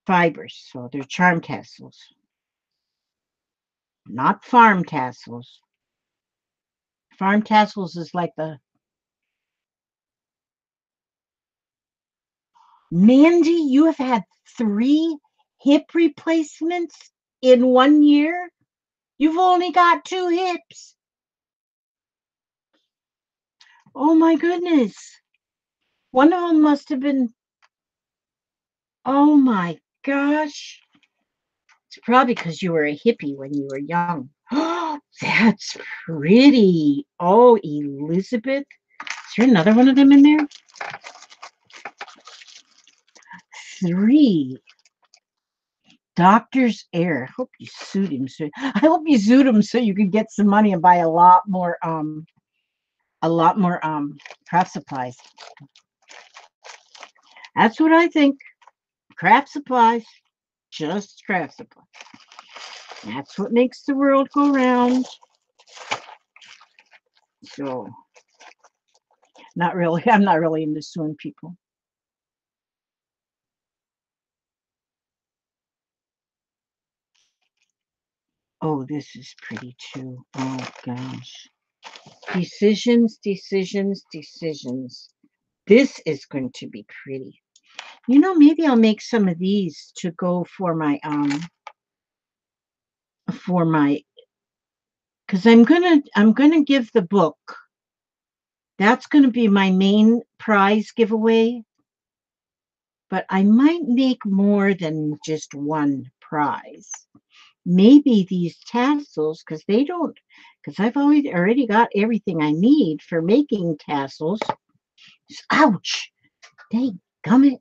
S1: fibers. So they're charm tassels, not farm tassels. Farm tassels is like Mandy, you have had 3 hip replacements in 1 year? You've only got 2 hips. Oh my goodness. One of them must have been, oh my gosh. It's probably because you were a hippie when you were young. Oh, that's pretty. Oh, Elizabeth. Is there another one of them in there? 3. Doctor's Air. I hope you sued him. I hope you sued him so you could get some money and buy a lot more craft supplies. That's what I think. Craft supplies. Just craft supplies. That's what makes the world go round. So, not really. I'm not really into suing people. Oh, this is pretty too. Oh, gosh. Decisions, decisions, decisions. This is going to be pretty. Maybe I'll make some of these to go for my because I'm gonna give the book. That's gonna be my main prize giveaway, but I might make more than just one prize. Maybe these tassels, because I've already got everything I need for making tassels. Ouch! Dang gummit.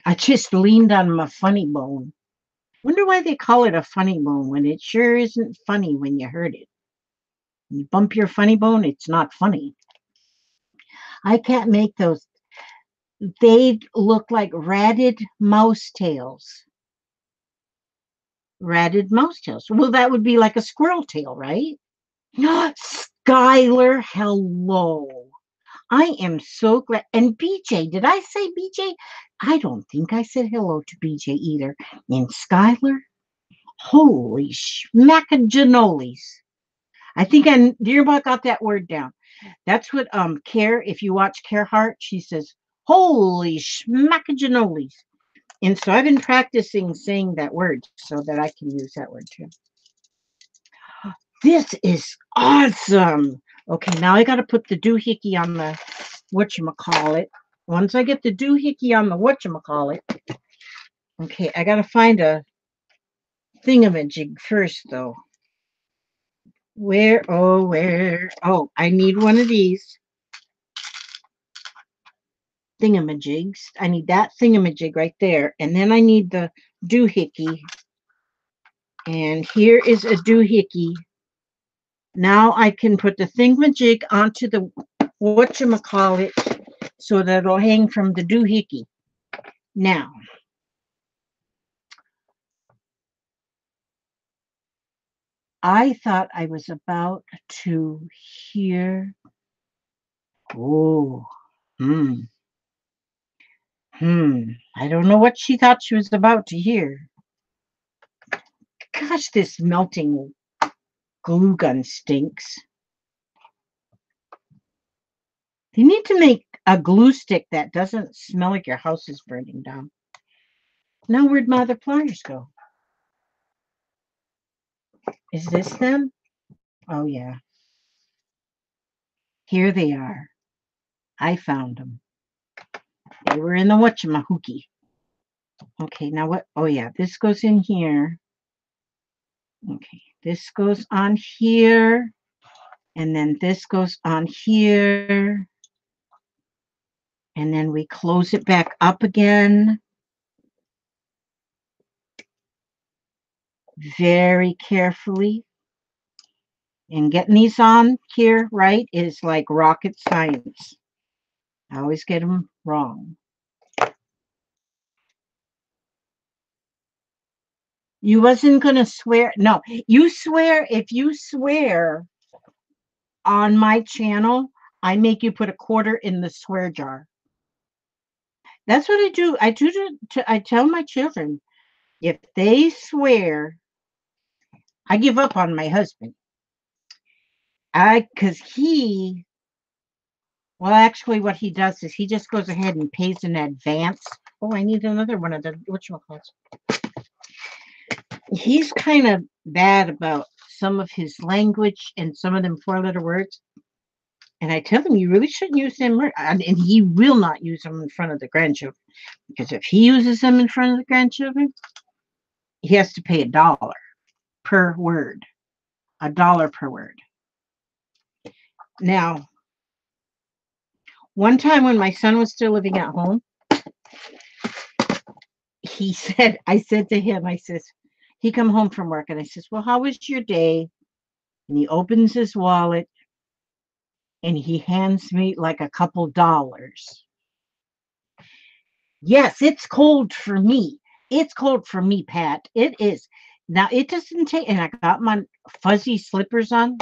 S1: I just leaned on my funny bone. Wonder why they call it a funny bone when it sure isn't funny when you hurt it. When you bump your funny bone, it's not funny. I can't make those. They look like ratted mouse tails. Ratted mouse tails. Well, that would be like a squirrel tail, right? Skylar, hello. I am so glad. And BJ, did I say BJ? I don't think I said hello to BJ either. And Skylar, holy schmackaganolis. I think I dear about got that word down. That's what Care, if you watch Care Heart, she says, holy schmackaganolis. And so I've been practicing saying that word so that I can use that word too. This is awesome. Okay, now I got to put the doohickey on the whatchamacallit. Once I get the doohickey on the whatchamacallit, okay, I got to find a thingamajig first, though. Where, oh, where? Oh, I need one of these thingamajigs. I need that thingamajig right there. And then I need the doohickey. And here is a doohickey. Now I can put the thingamajig onto the whatchamacallit so that it'll hang from the doohickey. Now, I thought I was about to hear. Oh, hmm, I don't know what she thought she was about to hear. Gosh, this melting glue gun stinks. You need to make a glue stick that doesn't smell like your house is burning down. Now, where'd my other pliers go? Is this them? Oh, yeah. Here they are. I found them. They were in the whatchamahookie. Okay, now what? Oh, yeah, this goes in here. Okay, this goes on here. And then this goes on here. And then we close it back up again. Very carefully. And getting these on here right is like rocket science. I always get them wrong. You wasn't going to swear. No, you swear. If you swear on my channel, I make you put a quarter in the swear jar. That's what I do. I tell my children, if they swear, I give up on my husband. Because well, actually, what he does is he just goes ahead and pays in advance. Oh, I need another one of the whatchamacallits. He's kind of bad about some of his language and some of them four-letter words. And I tell him, you really shouldn't use them. And he will not use them in front of the grandchildren. Because if he uses them in front of the grandchildren, he has to pay $1 per word. $1 per word. Now, one time when my son was still living at home, I said to him, he come home from work and I says, well, how was your day? And he opens his wallet and he hands me like a couple dollars. Yes, it's cold for me. It's cold for me, Pat. It is. Now it doesn't take, and I got my fuzzy slippers on.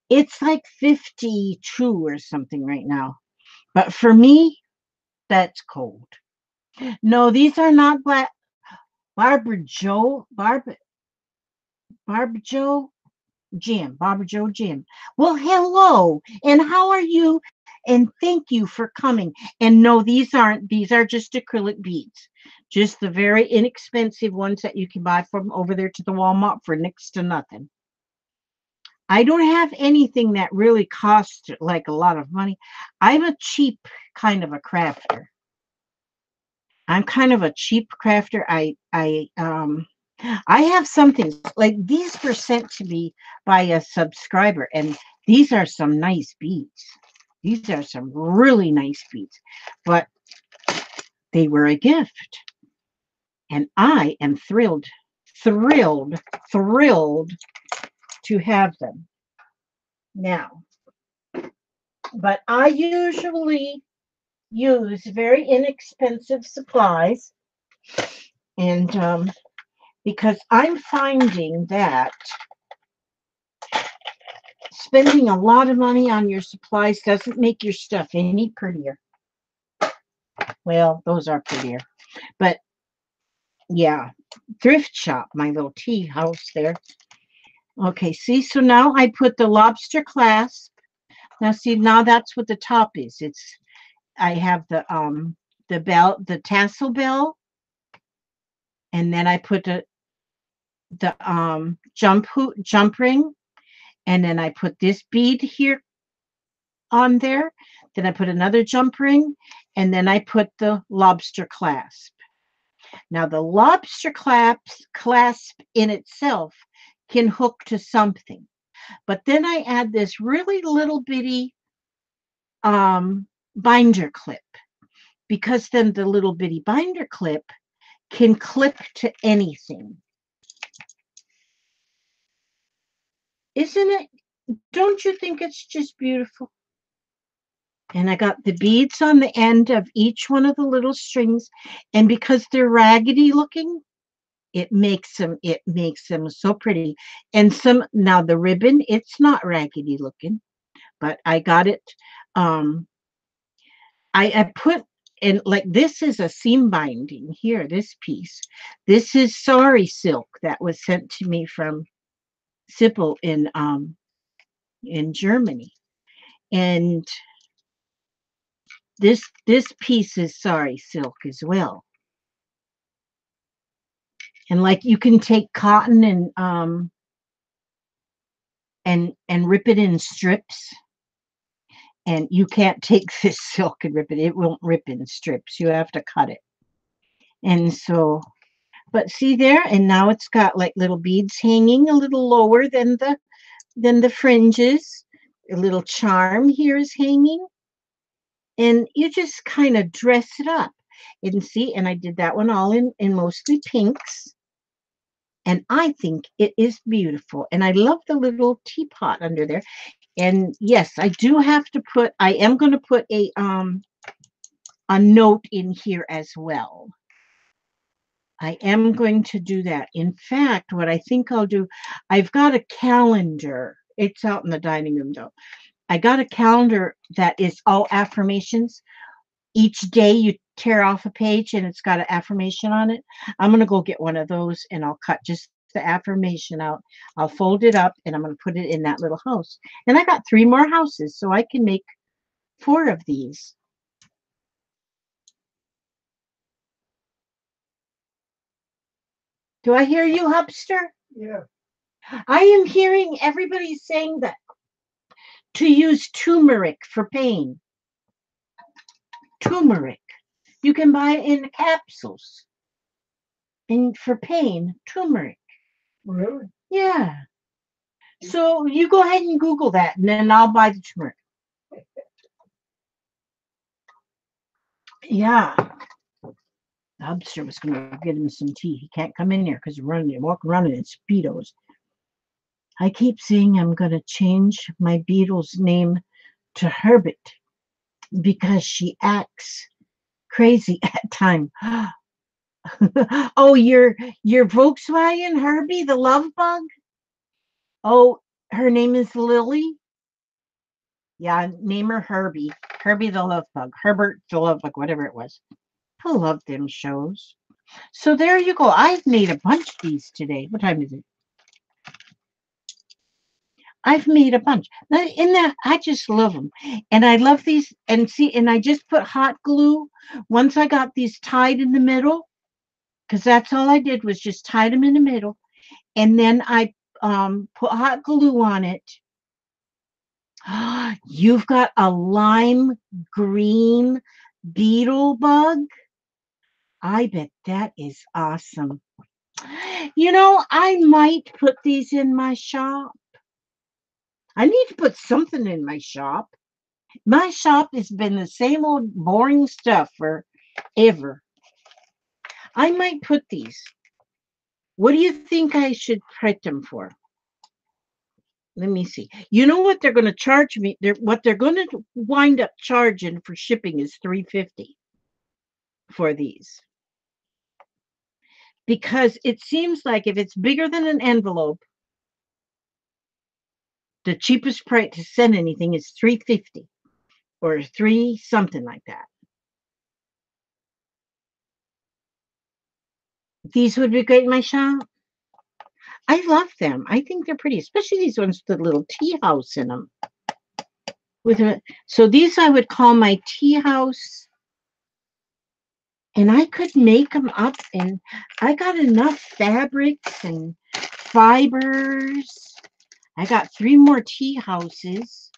S1: It's like 52 or something right now. But for me, that's cold. No, these are not black. Barbara Joe, Barbara Joe Jim, Barbara Joe Jim. Well, hello, and how are you? And thank you for coming. And no, these aren't, these are just acrylic beads. Just the very inexpensive ones that you can buy from over there to the Walmart for next to nothing. I don't have anything that really costs like a lot of money. I'm a cheap kind of a crafter. I'm kind of a cheap crafter. I have something like these were sent to me by a subscriber, and these are some nice beads. These are some really nice beads, but they were a gift, and I am thrilled, thrilled, thrilled to have them now. But I usually use very inexpensive supplies, and because I'm finding that spending a lot of money on your supplies doesn't make your stuff any prettier. Well, those are prettier, but yeah, thrift shop, my little tea house there. Okay, see, so now I put the lobster clasp. Now see, now that's what the top is. It's I have the bell, the tassel bell, and then I put the jump ring, and then I put this bead here on there. Then I put another jump ring, and then I put the lobster clasp. Now the lobster clasp in itself can hook to something, but then I add this really little bitty binder clip, because then the little bitty binder clip can clip to anything. Isn't it? Don't you think it's just beautiful? And I got the beads on the end of each one of the little strings, and because they're raggedy looking, it makes them so pretty. And some, now the ribbon, it's not raggedy looking, but I got it. um I put in, like, this is a seam binding here, this piece. This is sari silk that was sent to me from Sibyl in Germany. And this piece is sari silk as well. And like you can take cotton and rip it in strips, and you can't take this silk and rip it. It won't rip in strips. You have to cut it. And so, but see there, and now it's got like little beads hanging a little lower than the fringes. A little charm here is hanging, and you just kind of dress it up. And see, and I did that one all in mostly pinks. And I think it is beautiful. And I love the little teapot under there. And yes, I do have to put, I am going to put a note in here as well. I am going to do that. In fact, what I think I'll do, I've got a calendar. It's out in the dining room though. I got a calendar that is all affirmations. Each day you tear off a page and it's got an affirmation on it. I'm going to go get one of those, and I'll cut just the affirmation out. I'll fold it up, and I'm going to put it in that little house. And I got 3 more houses, so I can make 4 of these. Do I hear you, Hubster?
S2: Yeah.
S1: I am hearing everybody saying that to use turmeric for pain. Turmeric. You can buy it in capsules. And for pain, turmeric.
S2: Really?
S1: Yeah. So you go ahead and Google that, and then I'll buy the turmeric. Yeah. The Hubster was going to get him some tea. He can't come in here because he's walking around in Speedos. I keep saying I'm going to change my beetle's name to Herbert because she acts crazy at times. Oh, your Volkswagen Herbie, the love bug? Oh, her name is Lily. Yeah, name her Herbie. Herbie the love bug. Herbert the love bug, whatever it was. I love them shows. So there you go. I've made a bunch of these today. What time is it? I've made a bunch. In that, I just love them. And I love these. And see, and I just put hot glue. Once I got these tied in the middle, because that's all I did was just tied them in the middle. And then I put hot glue on it. You've got a lime green beetle bug. I bet that is awesome. I might put these in my shop. I need to put something in my shop. My shop has been the same old boring stuff forever. I might put these. What do you think I should print them for? Let me see. You know what they're going to charge me? What they're going to wind up charging for shipping is $3.50 for these. Because it seems like if it's bigger than an envelope, the cheapest price to send anything is $3.50 or three something like that. These would be great in my shop. I love them. I think they're pretty, especially these ones with the little tea house in them. So these I would call my tea house, and I could make them up. And I got enough fabrics and fibers. I got 3 more tea houses.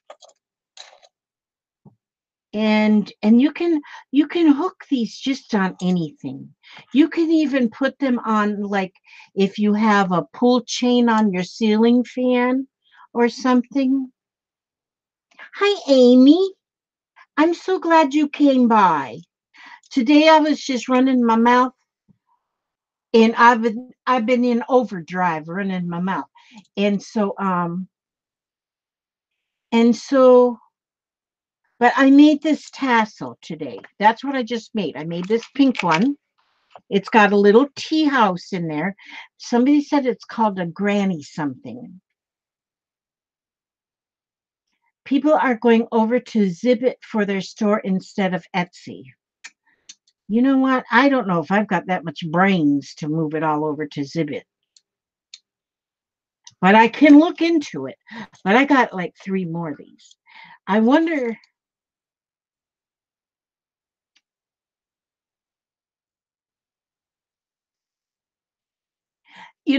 S1: And you can hook these just on anything. You can even put them on, like, if you have a pull chain on your ceiling fan or something. Hi, Amy. I'm so glad you came by. Today I was just running my mouth, and I've been in overdrive running my mouth. And so and so but I made this tassel today. That's what I just made. I made this pink one. It's got a little tea house in there. Somebody said it's called a granny something. People are going over to Zibbit for their store instead of Etsy. You know what? I don't know if I've got that much brains to move it all over to Zibbit, but I can look into it. But I got like 3 more of these. I wonder. I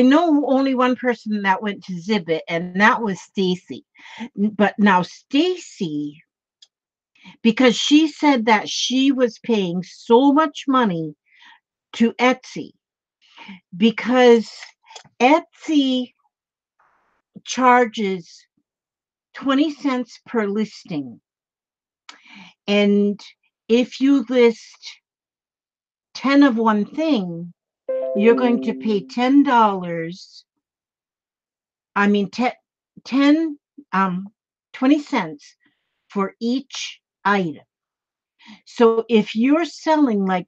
S1: know only one person that went to Zibbit, and that was Stacy. But now Stacy, because she said that she was paying so much money to Etsy, because Etsy charges 20 cents per listing. And if you list 10 of one thing, you're going to pay $10. I mean, 10 20 cents for each item. So if you're selling like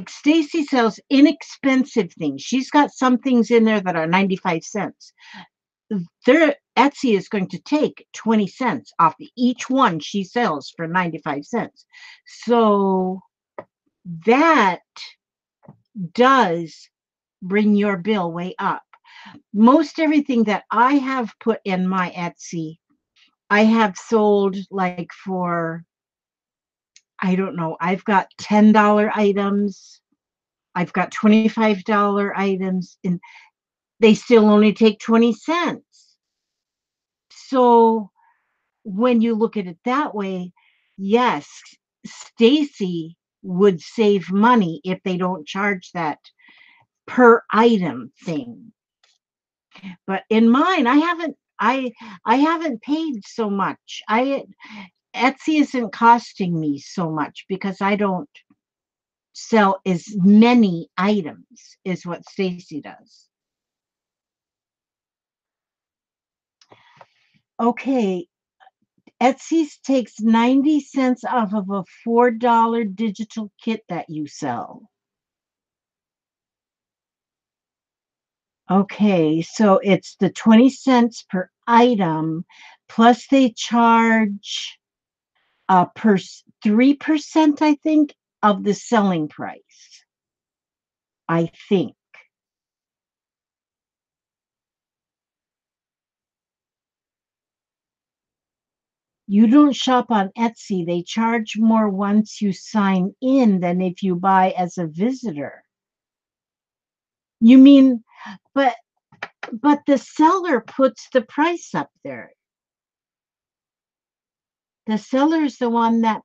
S1: Stacy sells inexpensive things. She's got some things in there that are 95 cents. Their Etsy is going to take 20 cents off each one she sells for 95 cents. So that does bring your bill way up. Most everything that I have put in my Etsy, I have sold like for, I don't know, I've got $10 items, I've got $25 items, and they still only take 20 cents. So when you look at it that way, yes, Stacy would save money if they don't charge that per item thing. But in mine, I haven't paid so much. I Etsy isn't costing me so much because I don't sell as many items as what Stacy does. Okay, Etsy takes 90 cents off of a $4 digital kit that you sell. Okay, so it's the 20 cents per item, plus they charge per 3%, I think, of the selling price. I think. You don't shop on Etsy. They charge more once you sign in than if you buy as a visitor. You mean, but the seller puts the price up there. The seller's the one that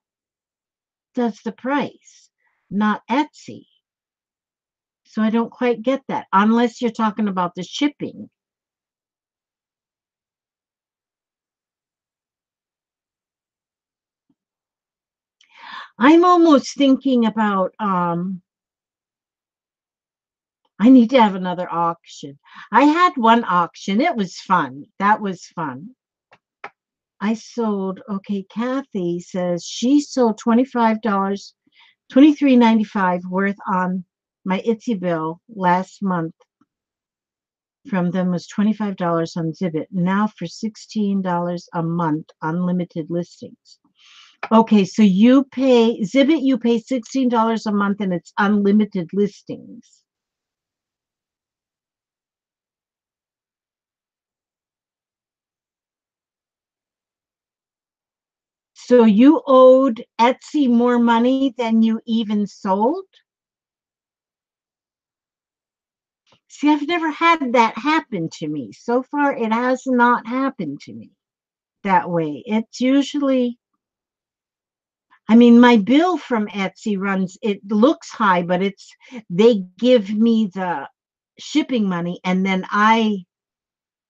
S1: does the price, not Etsy. So I don't quite get that, unless you're talking about the shipping. I'm almost thinking about I need to have another auction. I had one auction. It was fun. That was fun. I sold, okay, Kathy says she sold $25, 23.95 worth on my Etsy bill last month. From them was $25 on Zibbit. Now for $16 a month, unlimited listings. Okay, so you pay Zibbit, you pay $16 a month and it's unlimited listings. So you owed Etsy more money than you even sold? See, I've never had that happen to me. So far, it has not happened to me that way. It's usually, I mean, my bill from Etsy runs, it looks high, but they give me the shipping money and then I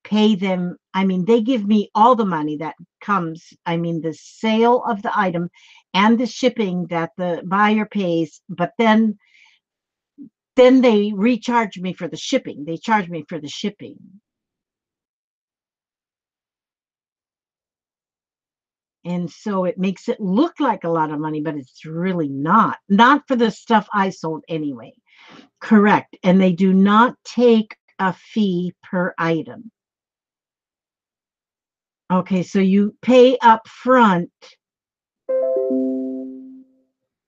S1: pay them. I mean, they give me all the money that comes. I mean, the sale of the item and the shipping that the buyer pays, but then they recharge me for the shipping. They charge me for the shipping. And so it makes it look like a lot of money, but it's really not. Not for the stuff I sold anyway. Correct. And they do not take a fee per item. Okay, so you pay up front.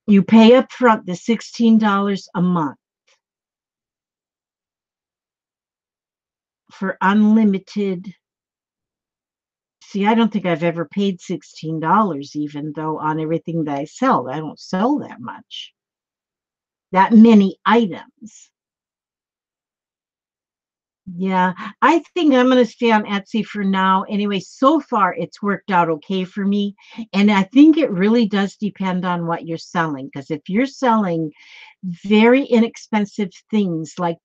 S1: You pay up front the $16 a month for unlimited. See, I don't think I've ever paid $16, even though on everything that I sell, I don't sell that much, that many items. Yeah, I think I'm going to stay on Etsy for now. Anyway, so far it's worked out okay for me. And I think it really does depend on what you're selling. Because if you're selling very inexpensive things like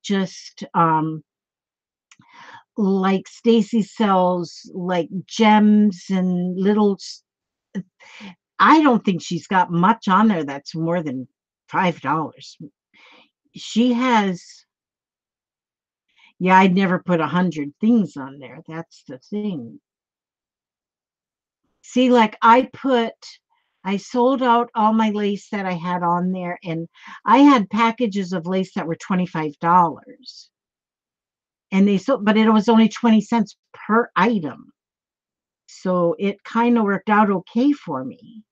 S1: Stacy sells like gems and I don't think she's got much on there that's more than $5. She has, yeah, I'd never put 100 things on there. That's the thing. See, like I sold out all my lace that I had on there, and I had packages of lace that were $25. And but it was only 20 cents per item. So it kind of worked out okay for me.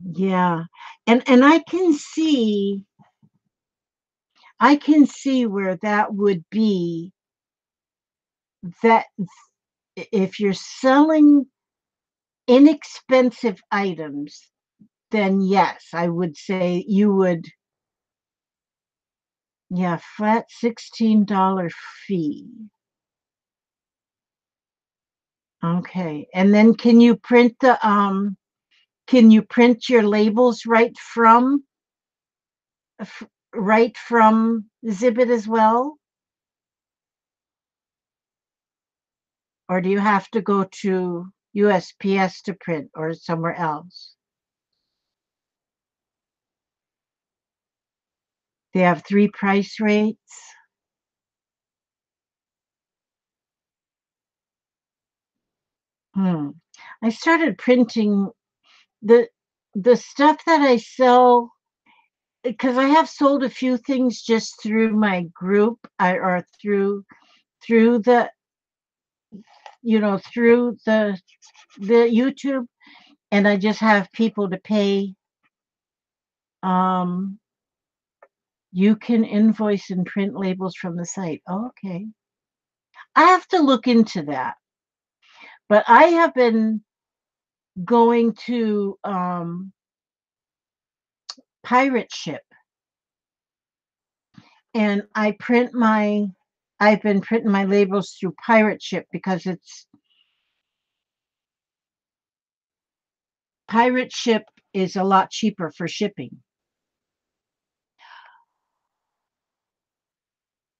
S1: Yeah. And I can see where that would be that if you're selling inexpensive items, then yes, I would say you would, yeah, flat $16 fee. Okay. And then can you print your labels right from Zibbit as well? Or do you have to go to USPS to print or somewhere else? They have three price rates. Hmm. I started printing the the stuff that I sell because I have sold a few things just through my group or through the through the YouTube, and I just have people to pay. Um, you can invoice and print labels from the site. Oh, okay. I have to look into that. But I have been going to Pirate Ship, and I've been printing my labels through Pirate Ship because it's Pirate Ship is a lot cheaper for shipping.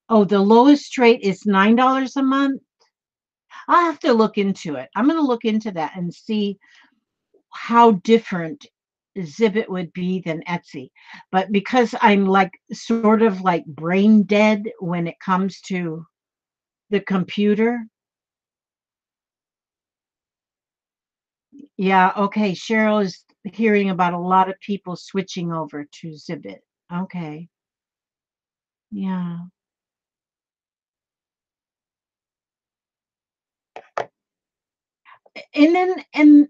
S1: Oh, the lowest rate is $9 a month. I'll have to look into it. I'm going to look into that and see how different Zibbit would be than Etsy. But because I'm like sort of like brain dead when it comes to the computer. Yeah, okay. Cheryl is hearing about a lot of people switching over to Zibbit. Okay. Yeah. And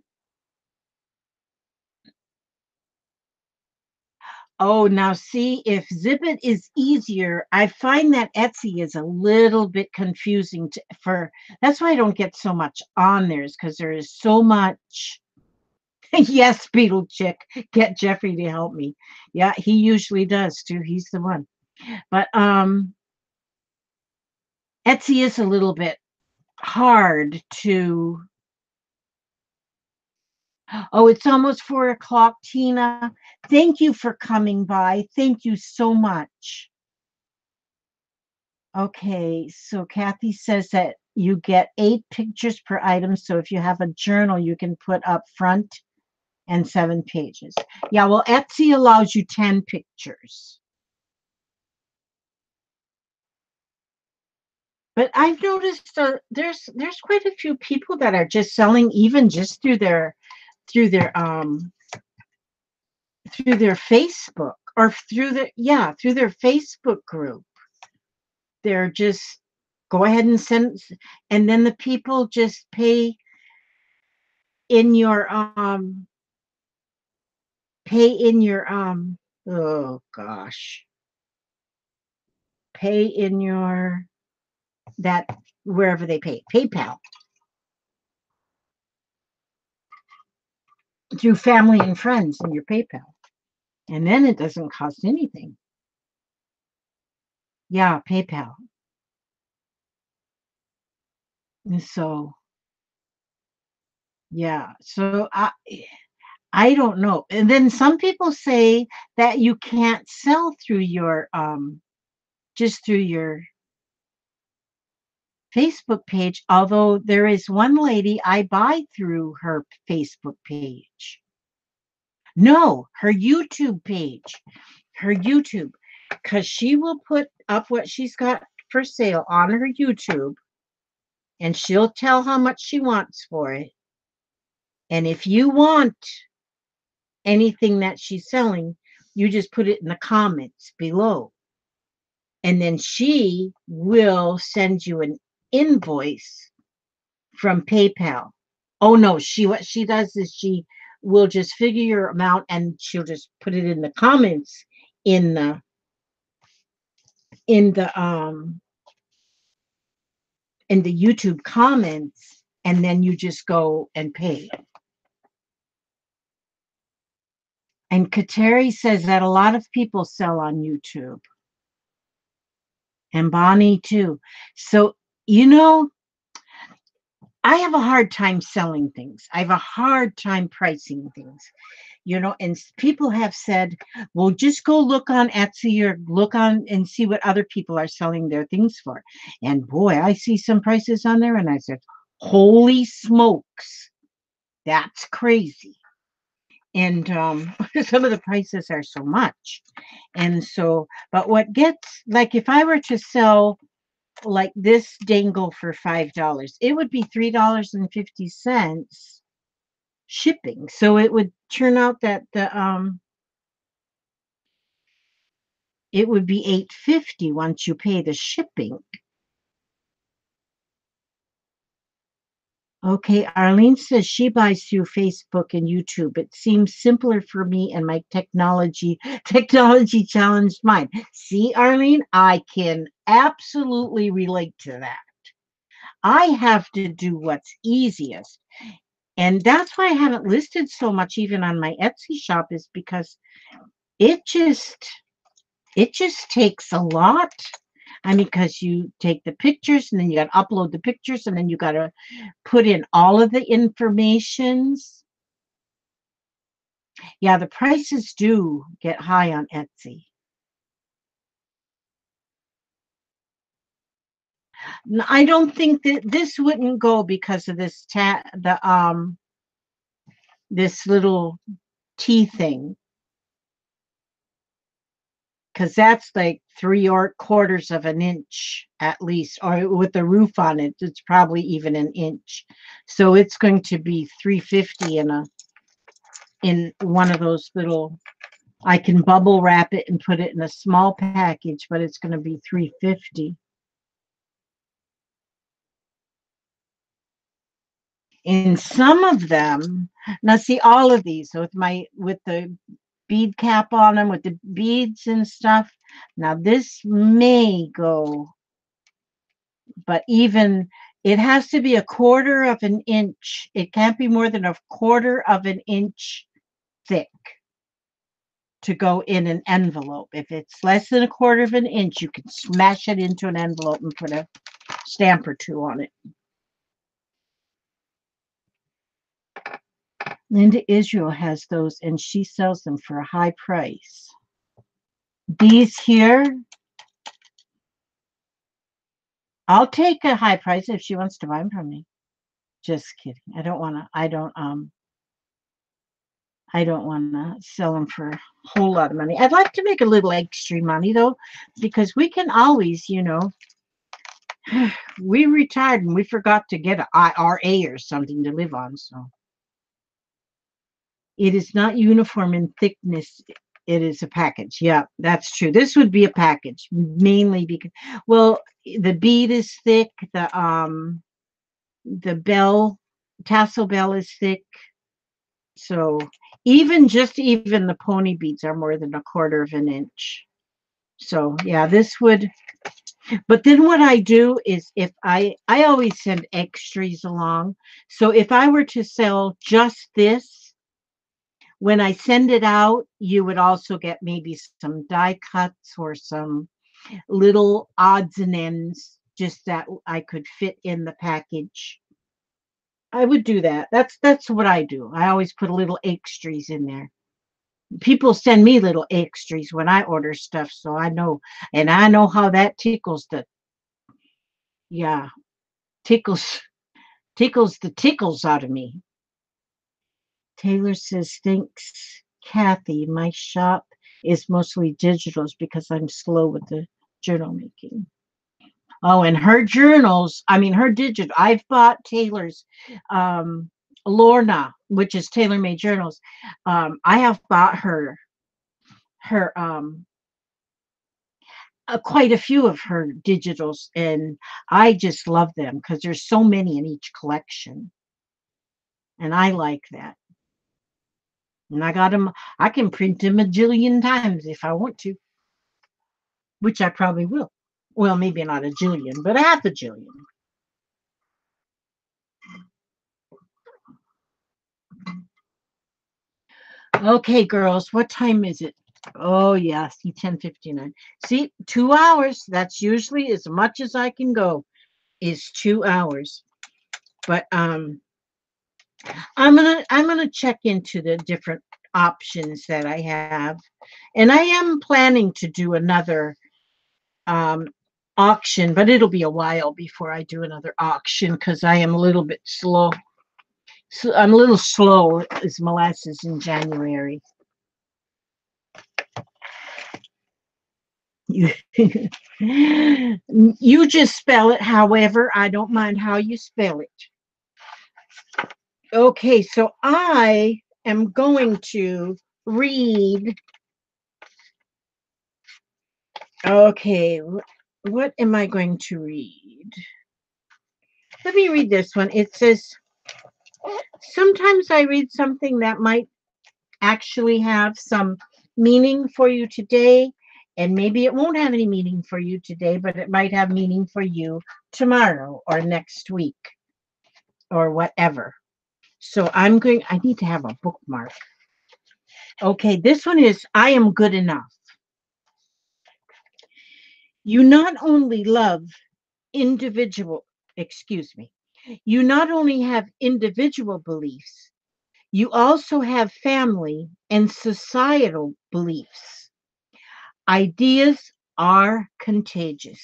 S1: oh, now see, if Zibbit is easier, I find that Etsy is a little bit confusing that's why I don't get so much on theirs because there is so much. Yes, Beetle Chick, get Jeffrey to help me. Yeah, he usually does too. He's the one. But Etsy is a little bit hard to. Oh, it's almost 4 o'clock, Tina. Thank you for coming by. Thank you so much. Okay, so Kathy says that you get 8 pictures per item. So if you have a journal, you can put up front and 7 pages. Yeah, well, Etsy allows you 10 pictures. But I've noticed there's quite a few people that are just selling even just through their through their Facebook or through their Facebook group. They're just go ahead and send, and then the people just in your um pay in your oh gosh, pay in your that wherever they pay PayPal through family and friends in your PayPal, and then it doesn't cost anything. Yeah, PayPal. And so yeah, so I don't know. And then some people say that you can't sell through your just through your Facebook page, although there is one lady I buy through her Facebook page. No, her YouTube page. Her YouTube, because she will put up what she's got for sale on her YouTube, and she'll tell how much she wants for it. And if you want anything that she's selling, you just put it in the comments below. And then she will send you an invoice from PayPal. Oh no, what she does is she will just figure your amount and she'll just put it in the comments in the in the um in the YouTube comments, and then you just go and pay. And Kateri says that a lot of people sell on YouTube. And Bonnie too. So, you know, I have a hard time selling things. I have a hard time pricing things, and people have said, well, just go look on Etsy or look on and see what other people are selling their things for. And boy, I see some prices on there and I said, holy smokes, that's crazy. And some of the prices are so much. And so, but what gets, like if I were to sell like this dangle for $5. It would be $3.50 shipping. So it would turn out that it would be $8.50 once you pay the shipping. Okay, Arlene says she buys through Facebook and YouTube. It seems simpler for me and my technology challenged mind. See, Arlene, I can absolutely relate to that. I have to do what's easiest. And that's why I haven't listed so much even on my Etsy shop, is because it just it just takes a lot. I mean, because you take the pictures and then you got to upload the pictures and then you got to put in all of the informations. Yeah, the prices do get high on Etsy. I don't think that this wouldn't go because of this little T thing, because that's like 3/4 of an inch at least, or with the roof on it, it's probably even an inch. So it's going to be 350 in one of those little. I can bubble wrap it and put it in a small package, but it's going to be 350. In some of them, now see all of these with the bead cap on them with the beads and stuff. Now this may go, but even it has to be 1/4 of an inch. It can't be more than 1/4 of an inch thick to go in an envelope. If it's less than 1/4 of an inch, you can smash it into an envelope and put a stamp or two on it. Linda Israel has those and she sells them for a high price. These here, I'll take a high price if she wants to buy them from me. Just kidding. I don't want to sell them for a whole lot of money. I'd like to make a little extra money though, because we can always, we retired and we forgot to get an IRA or something to live on. So it is not uniform in thickness. It is a package. Yeah, that's true. This would be a package mainly because, well, the bead is thick. The bell, tassel bell is thick. So even the pony beads are more than 1/4 of an inch. So yeah, this would. But then what I do is if I always send extras along. So if I were to sell just this, when I send it out, you would also get maybe some die cuts or some little odds and ends just that I could fit in the package. I would do that. That's what I do. I always put a little extras in there. People send me little extras when I order stuff, so I know how that yeah, tickles tickles the tickles out of me. Taylor says, thanks, Kathy. My shop is mostly digitals because I'm slow with the journal making. Oh, and her journals, I mean, her digital. I've bought Taylor's Lorna, which is Tailor Made Journals. I have bought her quite a few of her digitals, and I just love them because there's so many in each collection, and I like that. And I got them. I can print them a jillion times if I want to, which I probably will. Well, maybe not a jillion, but a half a jillion. Okay, girls, what time is it? Oh yeah, see 10:59. See, 2 hours. That's usually as much as I can go is 2 hours. But I'm gonna check into the different options that I have. And I am planning to do another um auction, but it'll be a while before I do another auction because I am a little bit slow. So I'm a little slow as molasses in January. You, you just spell it however. I don't mind how you spell it. Okay, so I am going to read. Okay, what am I going to read? Let me read this one. It says, sometimes I read something that might actually have some meaning for you today, and maybe it won't have any meaning for you today, but it might have meaning for you tomorrow or next week or whatever. So I need to have a bookmark. Okay, this one is I am good enough. You not only love individual, excuse me, you not only have individual beliefs, you also have family and societal beliefs. Ideas are contagious.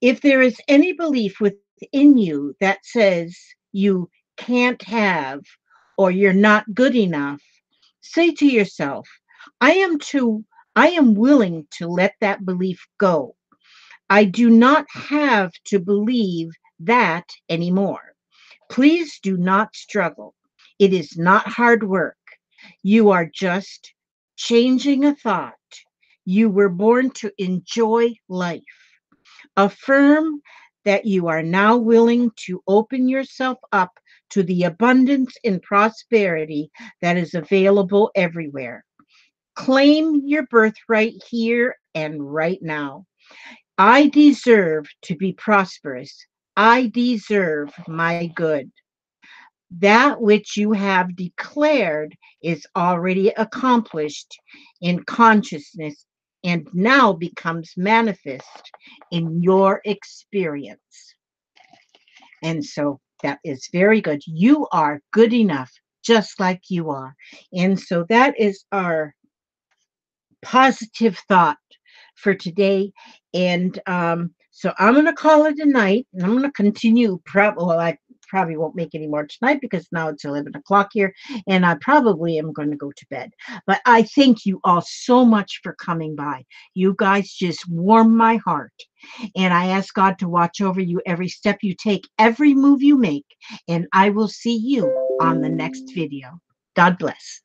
S1: If there is any belief within you that says you can't have or you're not good enough, say to yourself, I am too I am willing to let that belief go. I do not have to believe that anymore. Please do not struggle. It is not hard work. You are just changing a thought. You were born to enjoy life. Affirm that you are now willing to open yourself up to the abundance and prosperity that is available everywhere. Claim your birthright here and right now. I deserve to be prosperous. I deserve my good. That which you have declared is already accomplished in consciousness and now becomes manifest in your experience. And so that is very good. You are good enough, just like you are. And so that is our positive thought for today. And so I'm going to call it a night, and I'm going to continue. Well, I probably won't make any more tonight because now it's 11 o'clock here, and I probably am going to go to bed. But I thank you all so much for coming by. You guys just warm my heart. And I ask God to watch over you every step you take, every move you make. And I will see you on the next video. God bless.